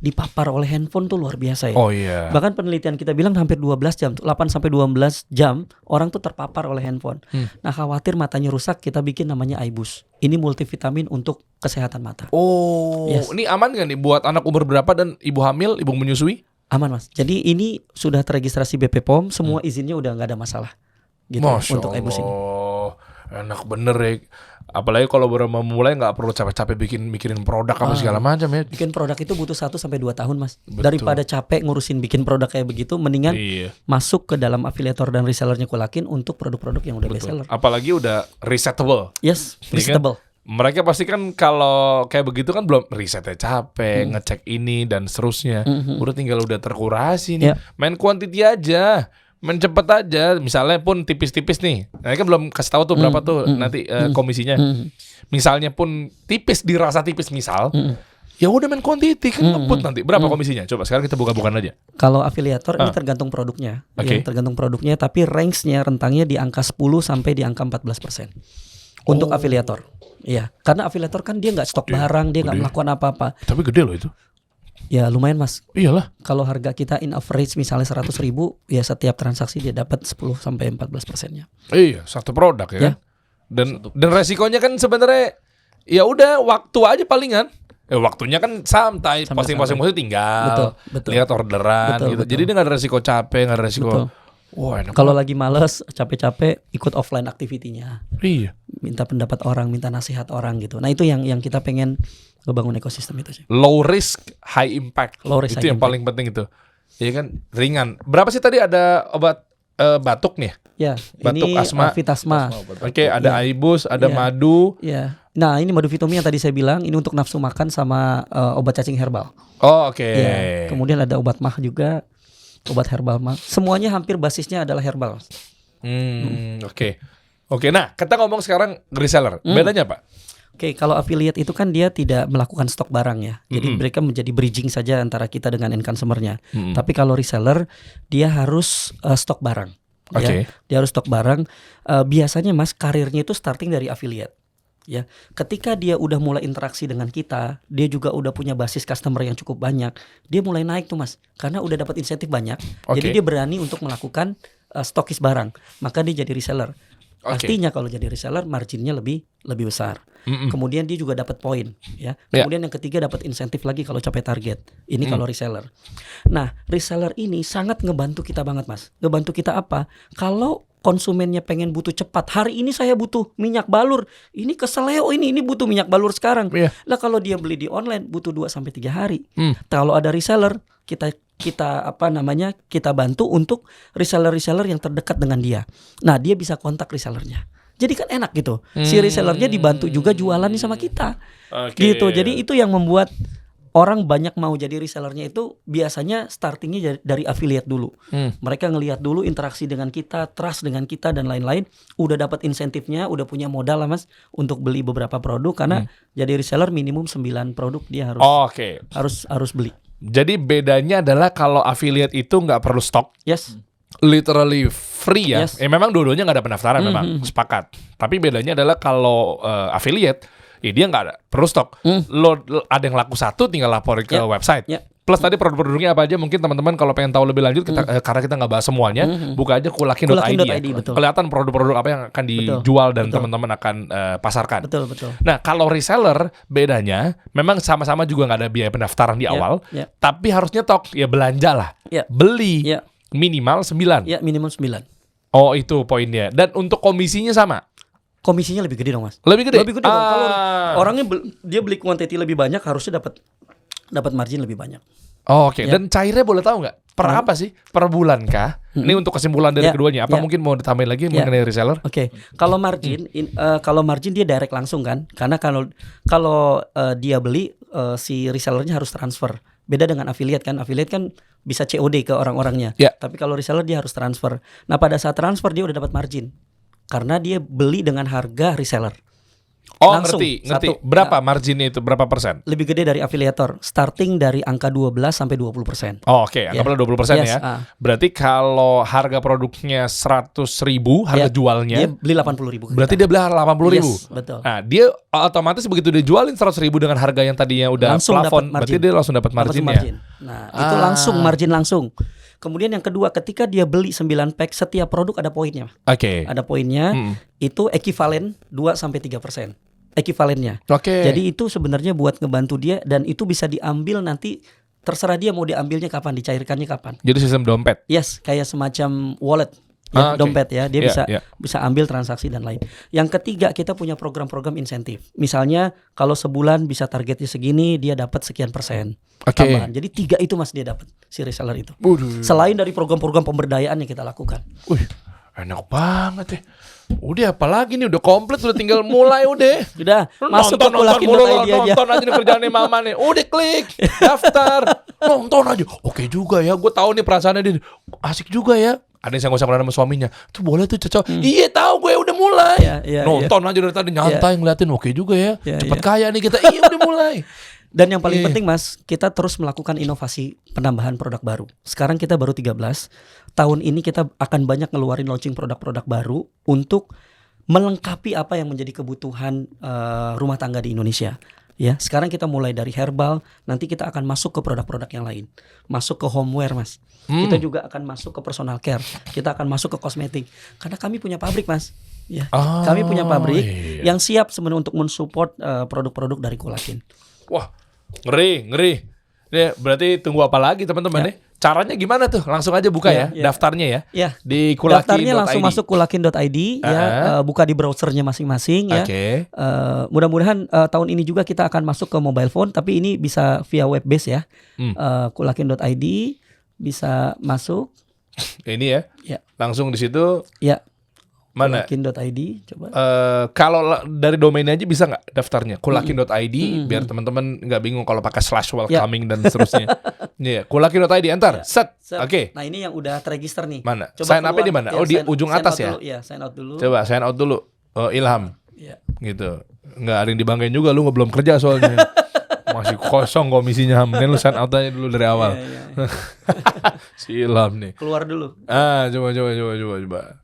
dipapar oleh handphone tuh luar biasa ya. Oh iya. Bahkan penelitian kita bilang hampir 12 jam, 8 sampai 12 jam orang tuh terpapar oleh handphone. Nah, khawatir matanya rusak, kita bikin namanya iBus. Ini multivitamin untuk kesehatan mata. Oh, Yes. ini aman gak nih buat anak umur berapa dan ibu hamil, ibu menyusui? Aman Mas. Jadi ini sudah terregistrasi BP POM, semua izinnya udah nggak ada masalah. Gitu Masya untuk iBus ini. Allah, enak bener ya. Apalagi kalau baru mau mulai nggak perlu capek-capek mikirin produk apa segala macam ya. Bikin produk itu butuh 1 sampai 2 tahun Mas. Betul. Daripada capek ngurusin bikin produk kayak begitu, mendingan Iya. masuk ke dalam afiliator dan resellernya Kulakin untuk produk-produk yang udah bestseller. Apalagi udah resetable. Yes, Iya kan? resetable. Mereka pasti kan kalau kayak begitu kan belum risetnya capek, ngecek ini dan seterusnya. Udah tinggal udah terkurasi nih. Ya. Main quantity aja. Main cepet aja. Misalnya pun tipis-tipis nih. Nah, ini kan belum kasih tahu tuh berapa tuh nanti komisinya. Misalnya pun tipis, dirasa tipis misal. Ya udah main quantity kan ngebut nanti. Berapa komisinya? Coba sekarang kita buka-bukaan aja. Kalau afiliator ini tergantung produknya. Oke. Ya, tergantung produknya, tapi range-nya rentangnya di angka 10 sampai di angka 14%. Untuk afiliator. Iya, karena afiliator kan dia nggak stok barang, dia nggak melakukan apa-apa. Tapi gede loh itu. Ya lumayan Mas. Iyalah. Kalau harga kita in average misalnya 100.000, ya setiap transaksi dia dapat 10 sampai 14%-nya. Iya, satu produk ya. Ya. Kan? Dan resikonya kan sebenarnya ya udah waktu aja palingan. Waktunya kan santai, posting-posting tinggal, Betul. lihat orderan Betul, gitu. betul. Jadi dia nggak ada resiko capek, nggak ada resiko. Betul. Wah, enak Kalau banget. lagi males, capek-capek, ikut offline activity-nya. Iya. Minta pendapat orang, minta nasihat orang gitu. Nah itu yang kita pengen ngebangun ekosistem itu sih. Low risk, high impact. Low risk, itu high yang paling penting itu. Iya kan, ringan. Berapa sih tadi ada obat batuk nih? Ya, Batuk ini asma. Vitasma. Oke, ada Aibus, ada Iya. madu. Ya. Nah, ini madu Vitomi yang tadi saya bilang, ini untuk nafsu makan sama obat cacing herbal. Oh, oke. Ya. Kemudian ada obat mah juga, obat herbal mah. Semuanya hampir basisnya adalah herbal. Oke. Oke, nah kita ngomong sekarang reseller. Bedanya apa? Oke, kalau affiliate itu kan dia tidak melakukan stok barang ya. Jadi mereka menjadi bridging saja antara kita dengan end consumer-nya. Tapi kalau reseller, dia harus stok barang. Oke. Ya. Dia harus stok barang. Biasanya Mas, karirnya itu starting dari affiliate. Ya, ketika dia udah mulai interaksi dengan kita, dia juga udah punya basis customer yang cukup banyak. Dia mulai naik tuh Mas, karena udah dapat insentif banyak. Oke. Jadi dia berani untuk melakukan stokis barang. Maka dia jadi reseller. Oke. Artinya kalau jadi reseller marginnya lebih besar. Kemudian dia juga dapat poin, ya. Ya. Kemudian yang ketiga dapat insentif lagi kalau capai target. Ini kalau reseller. Nah, reseller ini sangat ngebantu kita banget, Mas. Ngebantu kita apa? Kalau konsumennya pengen butuh cepat. Hari ini saya butuh minyak balur. Ini keseleo ini butuh minyak balur sekarang. Iya. Lah kalau dia beli di online butuh 2 sampai 3 hari. Kalau ada reseller, kita kita bantu untuk reseller-reseller yang terdekat dengan dia. Nah, dia bisa kontak resellernya. Jadi kan enak gitu. Si resellernya dibantu juga jualan sama kita. Oke. Gitu. Jadi itu yang membuat orang banyak mau jadi resellernya itu biasanya startingnya dari affiliate dulu. Mereka ngelihat dulu interaksi dengan kita, trust dengan kita dan lain-lain. Udah dapat insentifnya, udah punya modal lah Mas untuk beli beberapa produk karena jadi reseller minimum 9 produk dia Oke. harus beli. Jadi bedanya adalah kalau affiliate itu nggak perlu stok, Yes. literally free ya. Yes. Memang dua-duanya nggak ada pendaftaran memang, sepakat. Tapi bedanya adalah kalau affiliate, ya dia nggak ada perlu stok. Lo ada yang laku satu, tinggal laporin ke Ya. website. Ya. Plus tadi produk-produknya apa aja mungkin teman-teman kalau pengen tahu lebih lanjut karena kita nggak bahas semuanya, buka aja kulakin.id ya. betul. Kelihatan produk-produk apa yang akan dijual dan teman-teman akan pasarkan. Betul. Nah, kalau reseller bedanya memang sama-sama juga nggak ada biaya pendaftaran di awal, ya. tapi harus nyetok, ya belanja lah. Ya. Beli Ya. minimal 9. Ya minimum 9. Oh, itu poinnya. Dan untuk komisinya sama. Komisinya lebih gede dong Mas. Lebih gede. Lebih gede dong. Kalau orangnya dia beli quantity lebih banyak harusnya dapat margin lebih banyak. Oh, oke. Ya. Dan cairnya boleh tahu nggak? Per apa sih? Per bulan kah? Ini untuk kesimpulan dari Ya. keduanya. Apa Ya. mungkin mau ditambahin lagi Ya. mengenai reseller? Oke, kalau margin, kalau margin dia direct langsung kan, karena kalau dia beli si resellernya harus transfer. Beda dengan affiliate kan bisa COD ke orang-orangnya. Ya. Tapi kalau reseller dia harus transfer. Nah pada saat transfer dia udah dapat margin, karena dia beli dengan harga reseller. Oh, Langsung, ngerti. satu. Berapa marginnya itu? Berapa persen? Lebih gede dari afiliator, starting dari angka 12 sampai 20%. Oh, oke. Anggaplah 20% Yes, ya. Berarti kalau harga produknya 100.000, harga Ya. jualnya, Dia beli 80.000. berarti dia beli 80.000. Yes, betul. Nah, dia otomatis begitu dia jualin 100.000 dengan harga yang tadinya udah Langsung plafon, dapat berarti margin. dia langsung dapat Dapat marginnya. margin. Nah, itu langsung margin langsung. Kemudian yang kedua, ketika dia beli 9 pack, setiap produk ada poinnya. Oke. Ada poinnya, itu ekivalen 2 sampai 3%. Ekivalennya. Oke. Jadi itu sebenarnya buat ngebantu dia dan itu bisa diambil nanti terserah dia mau diambilnya kapan, dicairkannya kapan. Jadi sistem dompet. Yes, kayak semacam wallet. Ya, Oke. dompet ya, dia Ya, bisa ambil transaksi dan lain. Yang ketiga, kita punya program-program insentif. Misalnya kalau sebulan bisa targetnya segini, dia dapat sekian persen Oke. tambahan. Jadi 3 itu Mas dia dapat si reseller itu. Waduh. Selain dari program-program pemberdayaan yang kita lakukan. Wih, enak banget ya. Udah apalagi nih, udah komplit, udah tinggal mulai udah. Sudah, masuk ke nonton Kulakin.id mulu, aja. nonton aja nih kerjaannya mama nih. Udah klik, daftar, nonton aja. Oke juga ya, gue tahu nih perasaannya dia asik juga ya. Ada yang saya sama suaminya, tuh boleh tuh cocok. Iya tahu gue udah mulai. Ya, Nonton aja dari tadi nyantai ngeliatin, oke juga ya. Ya, Cepet ya. kaya nih kita. Iya udah mulai. Dan yang paling penting Mas, kita terus melakukan inovasi penambahan produk baru. Sekarang kita baru 13. Tahun ini kita akan banyak ngeluarin launching produk-produk baru untuk melengkapi apa yang menjadi kebutuhan rumah tangga di Indonesia. Ya, sekarang kita mulai dari herbal, nanti kita akan masuk ke produk-produk yang lain. Masuk ke homeware, Mas. Kita juga akan masuk ke personal care. Kita akan masuk ke kosmetik. Karena kami punya pabrik, Mas. Ya, kami punya pabrik yang siap sebenarnya untuk mensupport produk-produk dari Coolakin. Wah, ngeri. Nih, berarti tunggu apa lagi teman-teman nih? Caranya gimana tuh? Langsung aja buka ya daftarnya ya. Ya. Di Coolakin.id. Daftarnya langsung masuk Coolakin.id ya, buka di browsernya masing-masing ya. Mudah-mudahan tahun ini juga kita akan masuk ke mobile phone, tapi ini bisa via web base ya. Coolakin.id bisa masuk. Ini ya. Ya. Langsung di situ. Ya. Mana? Coolakin.id coba. Kalau dari domainnya aja bisa nggak daftarnya? Coolakin.id biar teman-teman nggak bingung kalau pakai /welcoming dan seterusnya. Iya, Coolakin.id enter. Set. Oke. Nah, ini yang udah terregister nih. Mana? Coba Sign up-nya di mana? Oh, di ujung atas ya? Sign out dulu. Coba sign out dulu. Ilham. Iya. Gitu. Nggak ada yang dibanggain juga, lu belum kerja soalnya. Masih kosong komisinya. Mending lu sign out aja dulu dari awal. Iya. Si Ilham nih. Keluar dulu. Coba.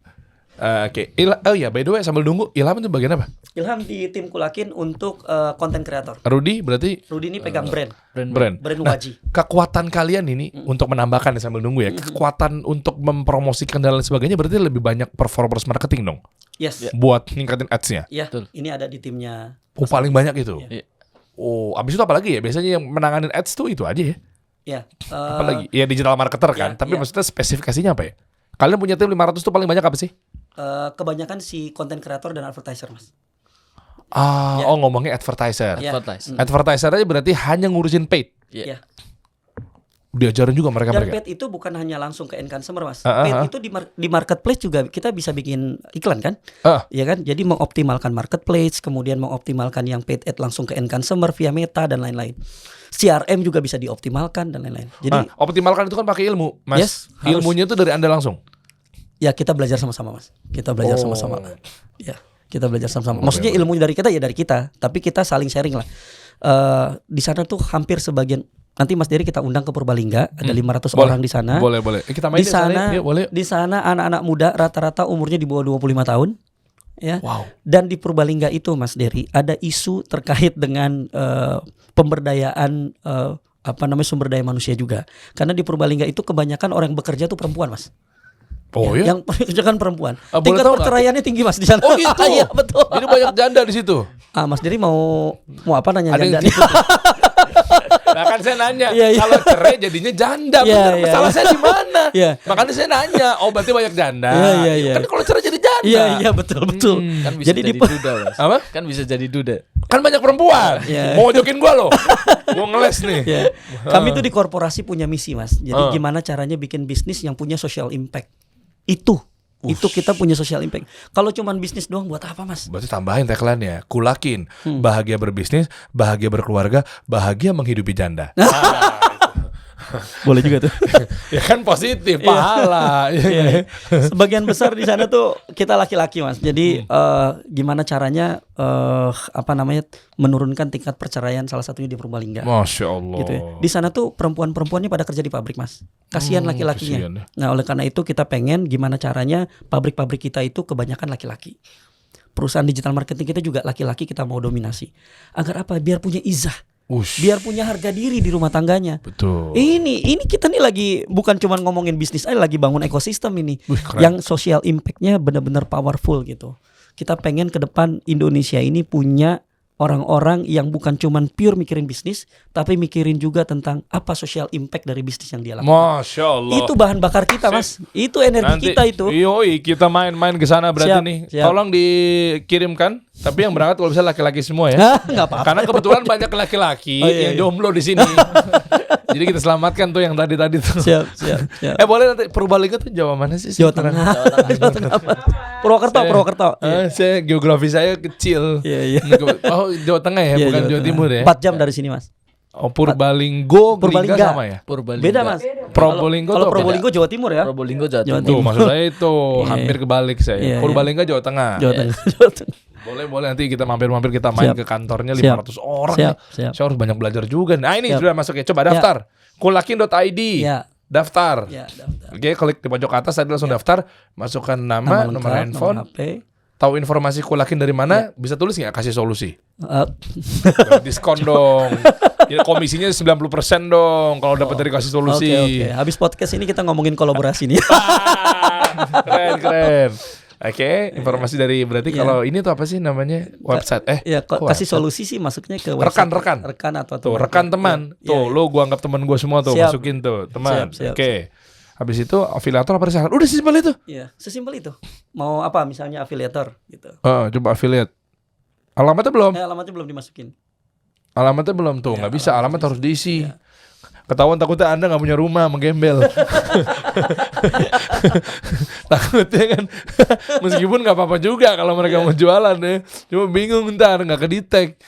Oke. Oh ya, by the way sambil nunggu, Ilham itu bagian apa? Ilham di tim Coolakin untuk content creator. Rudy berarti Rudy ini pegang brand Nah, Waji. kekuatan kalian ini untuk menambahkan ya sambil nunggu ya, kekuatan untuk mempromosikan dan lain sebagainya berarti lebih banyak performance marketing dong. Yes. Buat ningkatin ads-nya. Ya, ini ada di timnya. Oh, paling banyak itu. Iya. Oh, abis itu apa lagi ya? Biasanya yang menanganin ads tuh itu aja ya. Ya. Apa lagi? Ya digital marketer kan, tapi maksudnya spesifikasinya apa ya? Kalian punya tim 500 tuh paling banyak apa sih? Kebanyakan si content creator dan advertiser, Mas. Oh ngomongnya advertiser. Ya. Advertiser aja berarti hanya ngurusin paid. Ya. Diajarin juga Dan mereka. paid itu bukan hanya langsung ke end consumer, Mas. Paid itu di marketplace juga kita bisa bikin iklan kan? Iya kan? Jadi mengoptimalkan marketplace, kemudian mengoptimalkan yang paid ad langsung ke end consumer via Meta dan lain-lain. CRM juga bisa dioptimalkan dan lain-lain. Jadi optimalkan itu kan pakai ilmu, Mas. Yes, ilmunya itu dari Anda langsung. Ya, kita belajar sama-sama, Mas. Kita belajar sama-sama. Ya, kita belajar sama-sama. Maksudnya ilmunya dari kita ya dari kita, tapi kita saling sharing lah. Di sana tuh hampir sebagian. Nanti Mas Dery kita undang ke Purbalingga, ada 500 orang di sana. Boleh. Kita main di sana. boleh. Di sana anak-anak muda rata-rata umurnya di bawah 25 tahun. Ya. Wow. Dan di Purbalingga itu Mas Dery ada isu terkait dengan pemberdayaan sumber daya manusia juga. Karena di Purbalingga itu kebanyakan orang yang bekerja tuh perempuan, Mas. Oh ya? Yang pekerjaan perempuan. Boleh Tingkat tahu perceraiannya tinggi, Mas, di sana. Oh gitu. Iya, betul. Jadi banyak janda di situ. Mas Dery mau apa nanya Ada yang janda nih? Nah kan saya nanya, Iya. kalau cerai jadinya janda, bener. Iya. Salah saya di mana? Iya. Makanya saya nanya, oh berarti banyak janda. Iya. Kan kalau cerai jadi janda. Iya, betul. Kan bisa Jadi jadi duda, Mas. Apa? Kan bisa jadi duda. Kan banyak perempuan. Iya. Mau jokin gua loh. Mau ngeles nih. Ya. Kami tuh di korporasi punya misi, Mas. Jadi gimana caranya bikin bisnis yang punya social impact. Itu kita punya social impact. Kalau cuman bisnis doang buat apa, Mas? Berarti tambahin tagline-nya, Coolakin, bahagia berbisnis, bahagia berkeluarga, bahagia menghidupi janda. Boleh juga tuh. Ya kan positif, pahala. Iya. Sebagian besar di sana tuh kita laki-laki, Mas. Jadi gimana caranya menurunkan tingkat perceraian salah satunya di Purbalingga. Masya Allah. Gitu ya. Di sana tuh perempuan-perempuannya pada kerja di pabrik, Mas. Kasihan laki-lakinya. kasihan ya. Nah, oleh karena itu kita pengen gimana caranya pabrik-pabrik kita itu kebanyakan laki-laki. Perusahaan digital marketing kita juga laki-laki kita mau dominasi. Agar apa? Biar punya izah. Biar punya harga diri di rumah tangganya. Betul. Ini kita nih lagi bukan cuma ngomongin bisnis aja, lagi bangun ekosistem ini. Keren. Yang social impact-nya benar-benar powerful gitu. Kita pengen ke depan Indonesia ini punya orang-orang yang bukan cuman pure mikirin bisnis, tapi mikirin juga tentang apa social impact dari bisnis yang dia lakukan. Masya Allah. Itu bahan bakar kita, Mas. Itu energi kita itu. Yoi, kita main-main ke sana berarti Siap, nih. siap. Tolong dikirimkan. Tapi yang berangkat kalau bisa laki-laki semua ya. Nggak apa-apa. Karena kebetulan banyak laki-laki yang jomblo di sini. Jadi kita selamatkan tuh yang tadi tuh. Siap. Boleh nanti Purbalingga tuh Jawa mana sih? Jawa Tengah. Jawa Tengah. Purwokerto. Saya geografi saya kecil. Iya. Oh, Jawa Tengah ya, bukan Jawa Timur ya. 4 jam dari sini, Mas. Oh, Purbalingga Purbalingga. sama ya? Purbalingga. Beda Mas. Probolinggo Kalau tuh apa? Probolinggo Jawa Timur ya. Probolinggo Jawa Jawa Timur. Tuh maksud saya itu Iya, hampir kebalik saya. Iya, Purbalingga Jawa Tengah. Jawa Tengah. Jawa Tengah. Boleh nanti kita mampir kita main Siap. ke kantornya Siap. 500 orang. Siap, nih. siap. Saya harus banyak belajar juga. Nah, ini Siap. sudah masuk ya. Coba daftar. Kulakin.id. Ya. Daftar. Ya, daftar. Oke, klik di pojok atas tadi langsung daftar, masukkan nama, nomor lengkap, handphone, nomor HP. tahu informasi Kulakin dari mana, bisa tulis nggak kasih solusi. Diskon dong. Ya, komisinya 90% dong kalau dapat dari kasih solusi. Oke. Habis podcast ini kita ngomongin kolaborasi nih. Keren. Oke, informasi dari berarti Iya. kalau ini tuh apa sih namanya? Website. Ya, kok kasih website? solusi sih masuknya ke website. Rekan. Atau Tuh, teman. rekan teman. Iya, Tuh, iya. lo gua anggap teman gua semua tuh, Siap. masukin tuh, teman. Siap, Oke. Habis itu afiliator apa reseller? Udah simpel itu. Iya, sesimpel itu. Mau apa misalnya afiliator gitu. Coba affiliate. Alamatnya belum? Alamatnya belum dimasukin. Alamatnya belum tuh, nggak bisa. Alamat harus diisi. Iya. Ketahuan takutnya Anda nggak punya rumah, menggembel. Takutnya kan, meskipun nggak apa-apa juga kalau mereka mau jualan ya. Cuma bingung ntar nggak kedetek.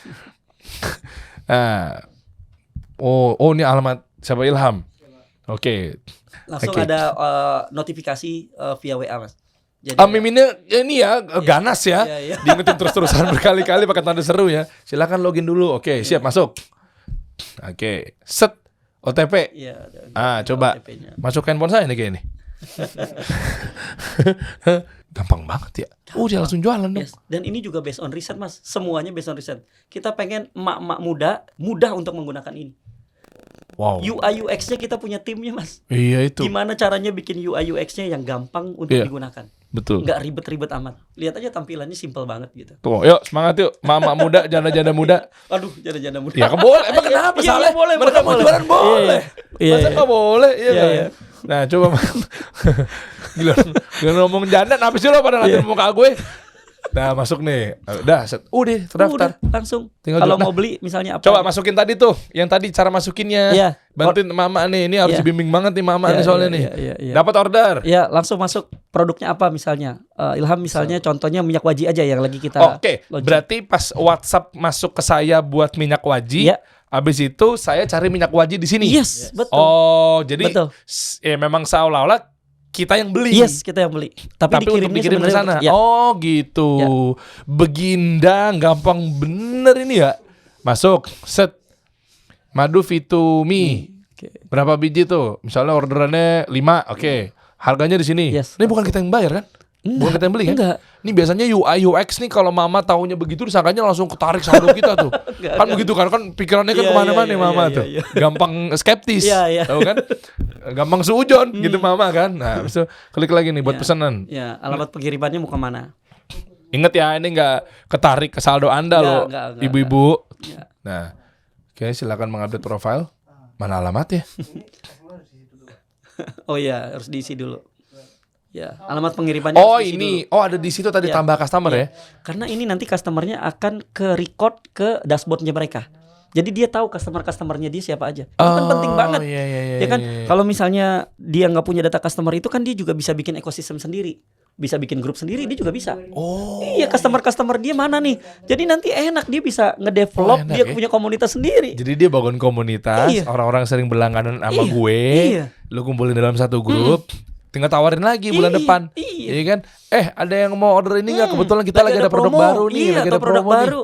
Nah, oh ini alamat siapa Ilham? Oke. Langsung Oke. ada notifikasi via WA Mas. Jadi Miminnya ya ini ya ganas ya, Iya, iya. diingetin terus-terusan berkali-kali pakai tanda seru ya. Silakan login dulu. Oke, siap masuk. Oke, set OTP. Iya, Coba OTP-nya. masuk handphone saya nih kayak ini. Gampang banget ya. Dia langsung jualan dong. Yes. Dan ini juga based on riset Mas. Semuanya based on riset. Kita pengen emak-emak mudah untuk menggunakan ini. Wow. UI UX-nya kita punya timnya Mas. Iya itu. Gimana caranya bikin UI UX-nya yang gampang untuk Iya. digunakan. Betul. Nggak ribet-ribet amat. Lihat aja tampilannya simple banget gitu. Tuh, yuk semangat yuk, mama muda, janda-janda muda. Aduh, janda-janda muda. Ya kan boleh. Emang kenapa Iya, salah? iya, boleh, Mereka mau boleh. jualan boleh. Iya, Masa iya. nggak boleh? Iya Iya, kan? iya. Nah coba gila, gila ngomong janda, apa sih lo pada ngatain muka gue? Nah masuk nih, udah, udah terdaftar. Udah, langsung. Tinggal Kalau jual. mau beli misalnya apa? Coba masukin tadi tuh, yang tadi cara masukinnya. Iya. Bantuin mama nih, ini harus Iya. dibimbing banget nih mama Iya, nih soalnya iya, nih. iya, iya. Dapat order. Ya, langsung masuk produknya apa misalnya. Ilham misalnya contohnya minyak waji aja yang lagi kita Oke, launching. berarti pas WhatsApp masuk ke saya buat minyak waji, Iya. habis itu saya cari minyak waji di sini. Yes, betul. Oh, jadi Betul. Memang seolah-olah kita yang beli. Yes, kita yang beli. Tapi Tapi untuk dikirim ke sana. Ya. Oh, gitu. Ya. Begindang, gampang bener ini ya. Masuk, set. Madu Fitumi. Oke. Berapa biji tuh? Misalnya orderannya 5, oke. Harganya di sini. Yes. Ini bukan kita yang bayar kan? Bukan kita yang beli kan? Enggak. Ini biasanya UI UX nih kalau mama taunya begitu disangkanya langsung ketarik saldo kita tuh. Kan begitu kan pikirannya kan Iya, kemana-mana iya, nih iya, mama iya, tuh. iya. Gampang skeptis. Iya, iya. Tahu kan? Gampang suujon gitu mama kan. Nah, habis itu klik lagi nih buat Iya. pesanan. Ya, alamat pengirimannya mau kemana? Ingat ya ini nggak ketarik ke saldo Anda Enggak, loh, enggak, ibu-ibu. Ya. Nah, oke silakan mengupdate profile. Mana alamatnya? Oh iya, harus diisi dulu. Ya, alamat pengirimannya Oh harus diisi ini, dulu. oh ada di situ tadi Iya. tambah customer ya. Karena ini nanti customernya akan ke record ke dashboardnya mereka. Jadi dia tahu customer-customernya dia siapa aja. Itu kan penting banget. Iya, iya, iya, Ya kan, iya, iya. kalau misalnya dia nggak punya data customer itu kan dia juga bisa bikin ekosistem sendiri, bisa bikin grup sendiri, dia juga bisa. Oh. Iya, customer dia mana nih? Jadi nanti enak dia bisa ngedevelop, Oh, enak dia ya. punya komunitas sendiri. Jadi dia bangun komunitas, Iya. orang-orang sering berlangganan sama Iya, gue. iya. Lu kumpulin dalam satu grup. Tinggal tawarin lagi bulan Iya, depan. iya. Iya kan? Ada yang mau order ini nggak? Kebetulan kita lagi ada produk promo. baru nih, Iya, lagi atau ada produk promo nih. baru.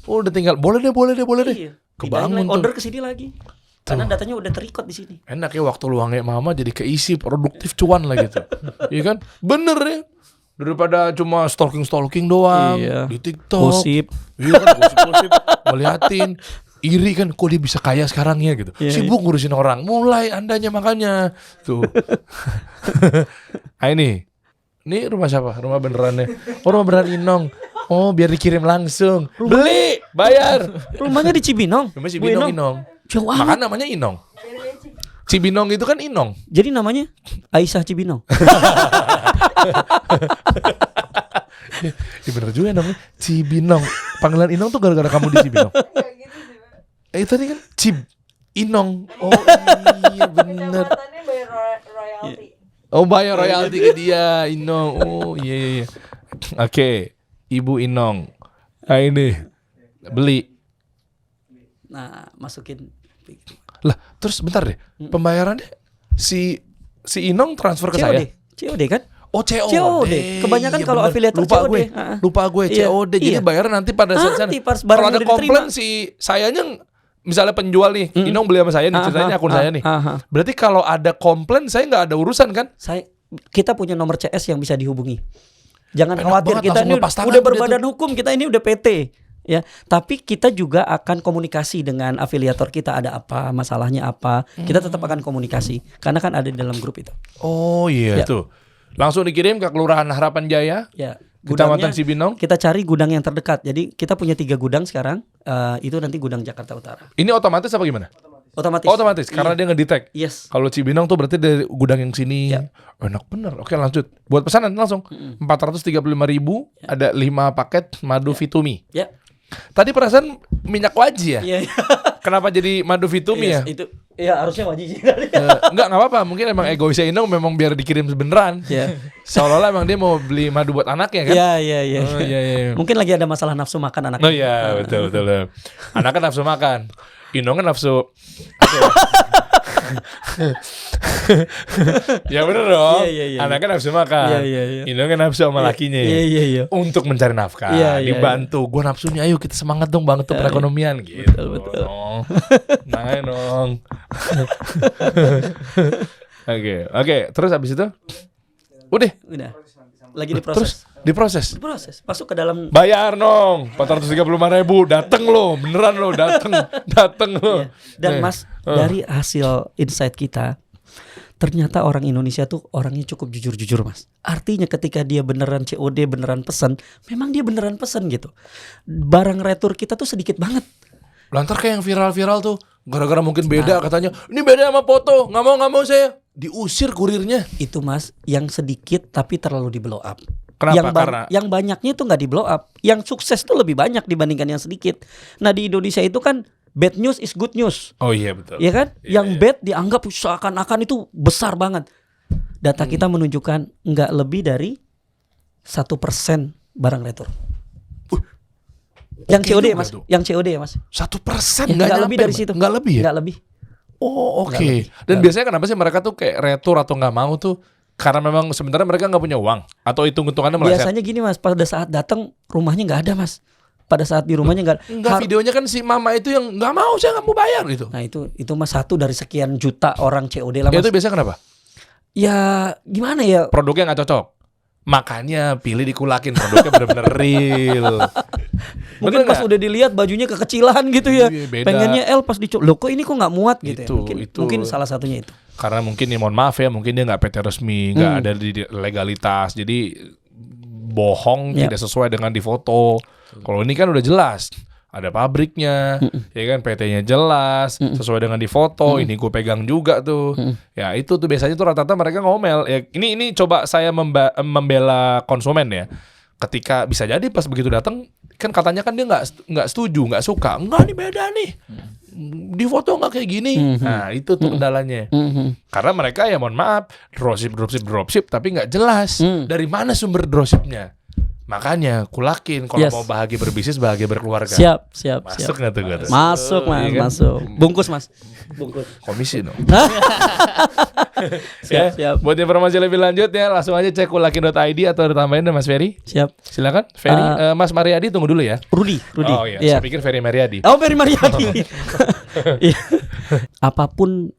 Oh, udah tinggal boleh deh. Iya. Kebangun Didain tuh. order ke sini lagi. Karena datanya udah terrecord di sini. Enak ya waktu luangnya mama jadi keisi produktif cuan lah gitu. Iya kan? Bener ya. Daripada cuma stalking doang Iya. di TikTok. Gosip. Iya kan gosip-gosip ngeliatin. Iri kan kok dia bisa kaya sekarang ya gitu. Iya, Sibuk ngurusin orang. Mulai andanya makanya. Tuh. Ini rumah siapa? Rumah benerannya. Oh rumah beneran Inong. Oh biar dikirim langsung. Beli, bayar. Rumahnya di Cibinong. Rumah si Bu Binong Inong. Jauh amat. Makanya namanya Inong. Cibinong itu kan Inong. Jadi namanya Aisyah Cibinong. Ya bener juga namanya Cibinong. Panggilan Inong tuh gara-gara kamu di Cibinong. Tadi kan Cib Inong. Oh iya bener. Jabatannya bayar royalti. Oh bayar royalti ke dia Inong. Oh iya. Oke, Ibu Inong. Nah ini beli. Nah, masukin Lah, terus bentar deh. Pembayarannya si Inong transfer ke saya. COD kan? Oh, COD. COD. Kebanyakan Iya, kalau bener. afiliator COD. Lupa gue Iya. COD. Jadi Iya. bayar nanti pada saat Nanti pas kalau barang ada udah komplain diterima. si sayanya, misalnya penjual nih, Inong beli sama saya nih, ceritanya akun saya nih. Berarti kalau ada komplain saya nggak ada urusan kan? Kita punya nomor CS yang bisa dihubungi. Jangan Enak khawatir, banget, kita langsung ini lepas tangan udah tuh dia berbadan hukum, kita ini udah PT. Ya, tapi kita juga akan komunikasi dengan afiliator kita, ada apa, masalahnya apa. Kita tetap akan komunikasi karena kan ada di dalam grup itu. Oh iya Ya. tuh. Langsung dikirim ke Kelurahan Harapan Jaya, Ya, Kecamatan Cibinong. kita cari gudang yang terdekat. Jadi kita punya 3 gudang sekarang. Itu nanti gudang Jakarta Utara. Ini otomatis apa gimana? Otomatis. Otomatis karena dia ngedetect. Yes. Kalau Cibinong tuh berarti dari gudang yang sini. Ya. Enak bener. Oke, lanjut. Buat pesanan langsung. 435.000 ada 5 paket madu Vitumi. Ya. Tadi perasaan minyak waji ya? Iya. Kenapa jadi madu Vitumi ya? Itu ya harusnya wajib sih. Enggak apa-apa. Mungkin emang egoisnya Inong memang biar dikirim beneran. Ya. Seolah-olah emang dia mau beli madu buat anaknya kan? Iya. Oh, iya. Mungkin lagi ada masalah nafsu makan anak. Oh iya, betul. Anak kan nafsu makan. Inong kan nafsu. Ya bener dong. Iya. Anak kan nafsu makan. Iya. Inong kan nafsu sama lakinya. Iya. Untuk mencari nafkah, Iya. dibantu. Gue nafsu nih, ayo kita semangat dong banget tuh perekonomian gitu. Betul. Nah, dong. Oke. Terus habis itu, udah. Lagi diproses. Diproses. Masuk ke dalam. Bayar dong, 435.000. Dateng lo, beneran lo, dateng lo. Iya. Dan Mas, dari hasil insight kita, ternyata orang Indonesia tuh orangnya cukup jujur-jujur, Mas. Artinya ketika dia beneran COD, beneran pesan, memang dia beneran pesan gitu. Barang retur kita tuh sedikit banget. Lantar kayak yang viral-viral tuh, gara-gara mungkin beda katanya. Ini beda sama foto, nggak mau saya. Diusir kurirnya. Itu Mas, yang sedikit tapi terlalu di blow up. Kenapa? Karena yang banyaknya itu nggak di blow up. Yang sukses tuh lebih banyak dibandingkan yang sedikit. Nah di Indonesia itu kan bad news is good news. oh iya betul. Ya kan? Iya, Yang bad dianggap seakan-akan itu besar banget. Data kita menunjukkan nggak lebih dari 1% barang retur. Yang oke COD ya juga Mas? tuh. Yang COD ya Mas? 1% Ya, nggak lebih dari Mbak? situ. Nggak lebih ya? Nggak lebih. Oh Nggak oke. lebih. Dan biasanya kenapa sih mereka tuh kayak retur atau nggak mau tuh? Karena memang sebenarnya mereka nggak punya uang atau hitung-hitungannya meleset. Biasanya gini Mas, pada saat datang rumahnya nggak ada Mas. Pada saat di rumahnya nggak ada. Enggak, videonya kan si mama itu yang nggak mau, saya nggak mau bayar gitu. Nah itu Mas, 1 dari sekian juta orang COD lah Ya, Mas. itu biasanya kenapa? Ya gimana ya? Produknya nggak cocok. Makanya pilih dikulakin, produknya bener-bener real. Mungkin Bener pas nggak? udah dilihat bajunya kekecilan gitu ya. Iya, beda. Pengennya L pas dicoba. Loh kok ini kok nggak muat gitu ya. Itu, Mungkin salah satunya itu. Karena mungkin ya mohon maaf ya, mungkin dia nggak PT resmi, nggak ada di legalitas, jadi bohong, Ya. tidak sesuai dengan di foto. Kalau ini kan udah jelas, ada pabriknya, ya kan PT-nya jelas, sesuai dengan di foto. Ini gue pegang juga tuh. Ya itu tuh biasanya tuh rata-rata mereka ngomel. Ya ini coba saya membela konsumen ya. Ketika bisa jadi pas begitu datang kan katanya kan dia nggak setuju, nggak suka. Enggak, nih beda nih. Di foto nggak kayak gini. Nah itu tuh kendalanya. Karena mereka ya mohon maaf dropship tapi nggak jelas dari mana sumber dropshipnya. Makanya kulakin kalau Yes. mau bahagia berbisnis, bahagia berkeluarga. Siap. Masuk nggak tuh gue tuh? Masuk Mas, Iya kan? masuk. Bungkus Mas. Bungkus. Komisi dong. Siap, siap. Buat informasi lebih lanjut ya langsung aja cek kulakin.id atau ditambahin deh Mas Ferry. Siap. Silakan Ferry. Mas Mariadi tunggu dulu ya. Rudy. Oh iya, saya pikir Ferry Mariadi. Oh, Ferry Mariadi. Iya. Apapun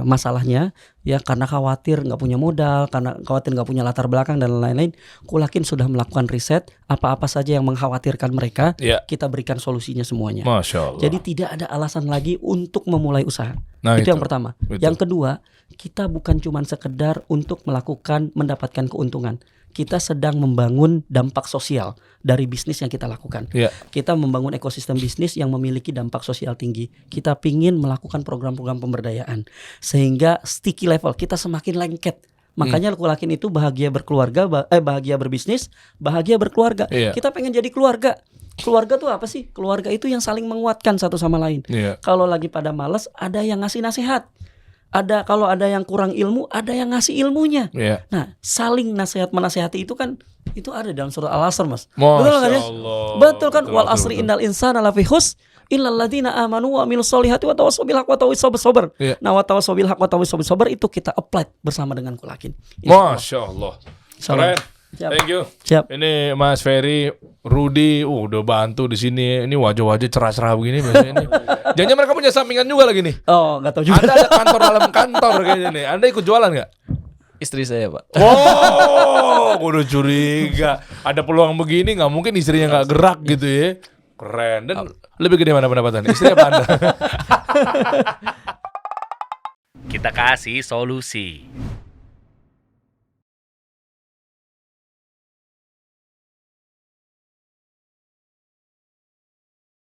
masalahnya ya, karena khawatir nggak punya modal, karena khawatir nggak punya latar belakang dan lain-lain, Kulakin sudah melakukan riset apa-apa saja yang mengkhawatirkan mereka, Iya. kita berikan solusinya semuanya. Masya Allah. Jadi tidak ada alasan lagi untuk memulai usaha. Nah, itu itu. yang pertama. Itu. Yang kedua, kita bukan cuma sekedar untuk mendapatkan keuntungan. Kita sedang membangun dampak sosial dari bisnis yang kita lakukan. Iya. Kita membangun ekosistem bisnis yang memiliki dampak sosial tinggi. Kita pingin melakukan program-program pemberdayaan sehingga sticky level kita semakin lengket. Makanya Kulakin itu bahagia berkeluarga, bahagia berbisnis, bahagia berkeluarga. Iya. Kita pengen jadi keluarga. Keluarga tuh apa sih? Keluarga itu yang saling menguatkan satu sama lain. Iya. Kalau lagi pada malas, ada yang ngasih nasihat. Kalau ada yang kurang ilmu, ada yang ngasih ilmunya. Iya. Nah, saling menasehati itu kan itu ada dalam surah Al-Asr, Mas. Masya Betul kan ya? Allah. Betul kan? Betul, Wal betul, asri betul. innal insana lafi khus illal ladzina amanu wa amilus solihati wa tawassaw bil haqqi wa tawassaw bis sabr. Iya. Nah, wa tawassaw bil haqqi wa tawassaw bis sabr itu kita apply bersama dengan Kulakin. Masya Allah. Keren. Siap. Thank you. Siap. Ini Mas Ferry, Rudy, udah bantu di sini. Ini wajah-wajah cerah-cerah begini biasanya ini. Jangan mereka punya sampingan juga lagi nih. Oh, enggak tahu juga. Anda ada kantor dalam kantor kayaknya nih. Anda ikut jualan nggak? Istri saya, Pak. Oh, gue udah curiga. Ada peluang begini nggak mungkin istrinya nggak gerak gitu ya. Keren. Dan lebih gede mana pendapatan? Istri apa Anda? Kita kasih solusi.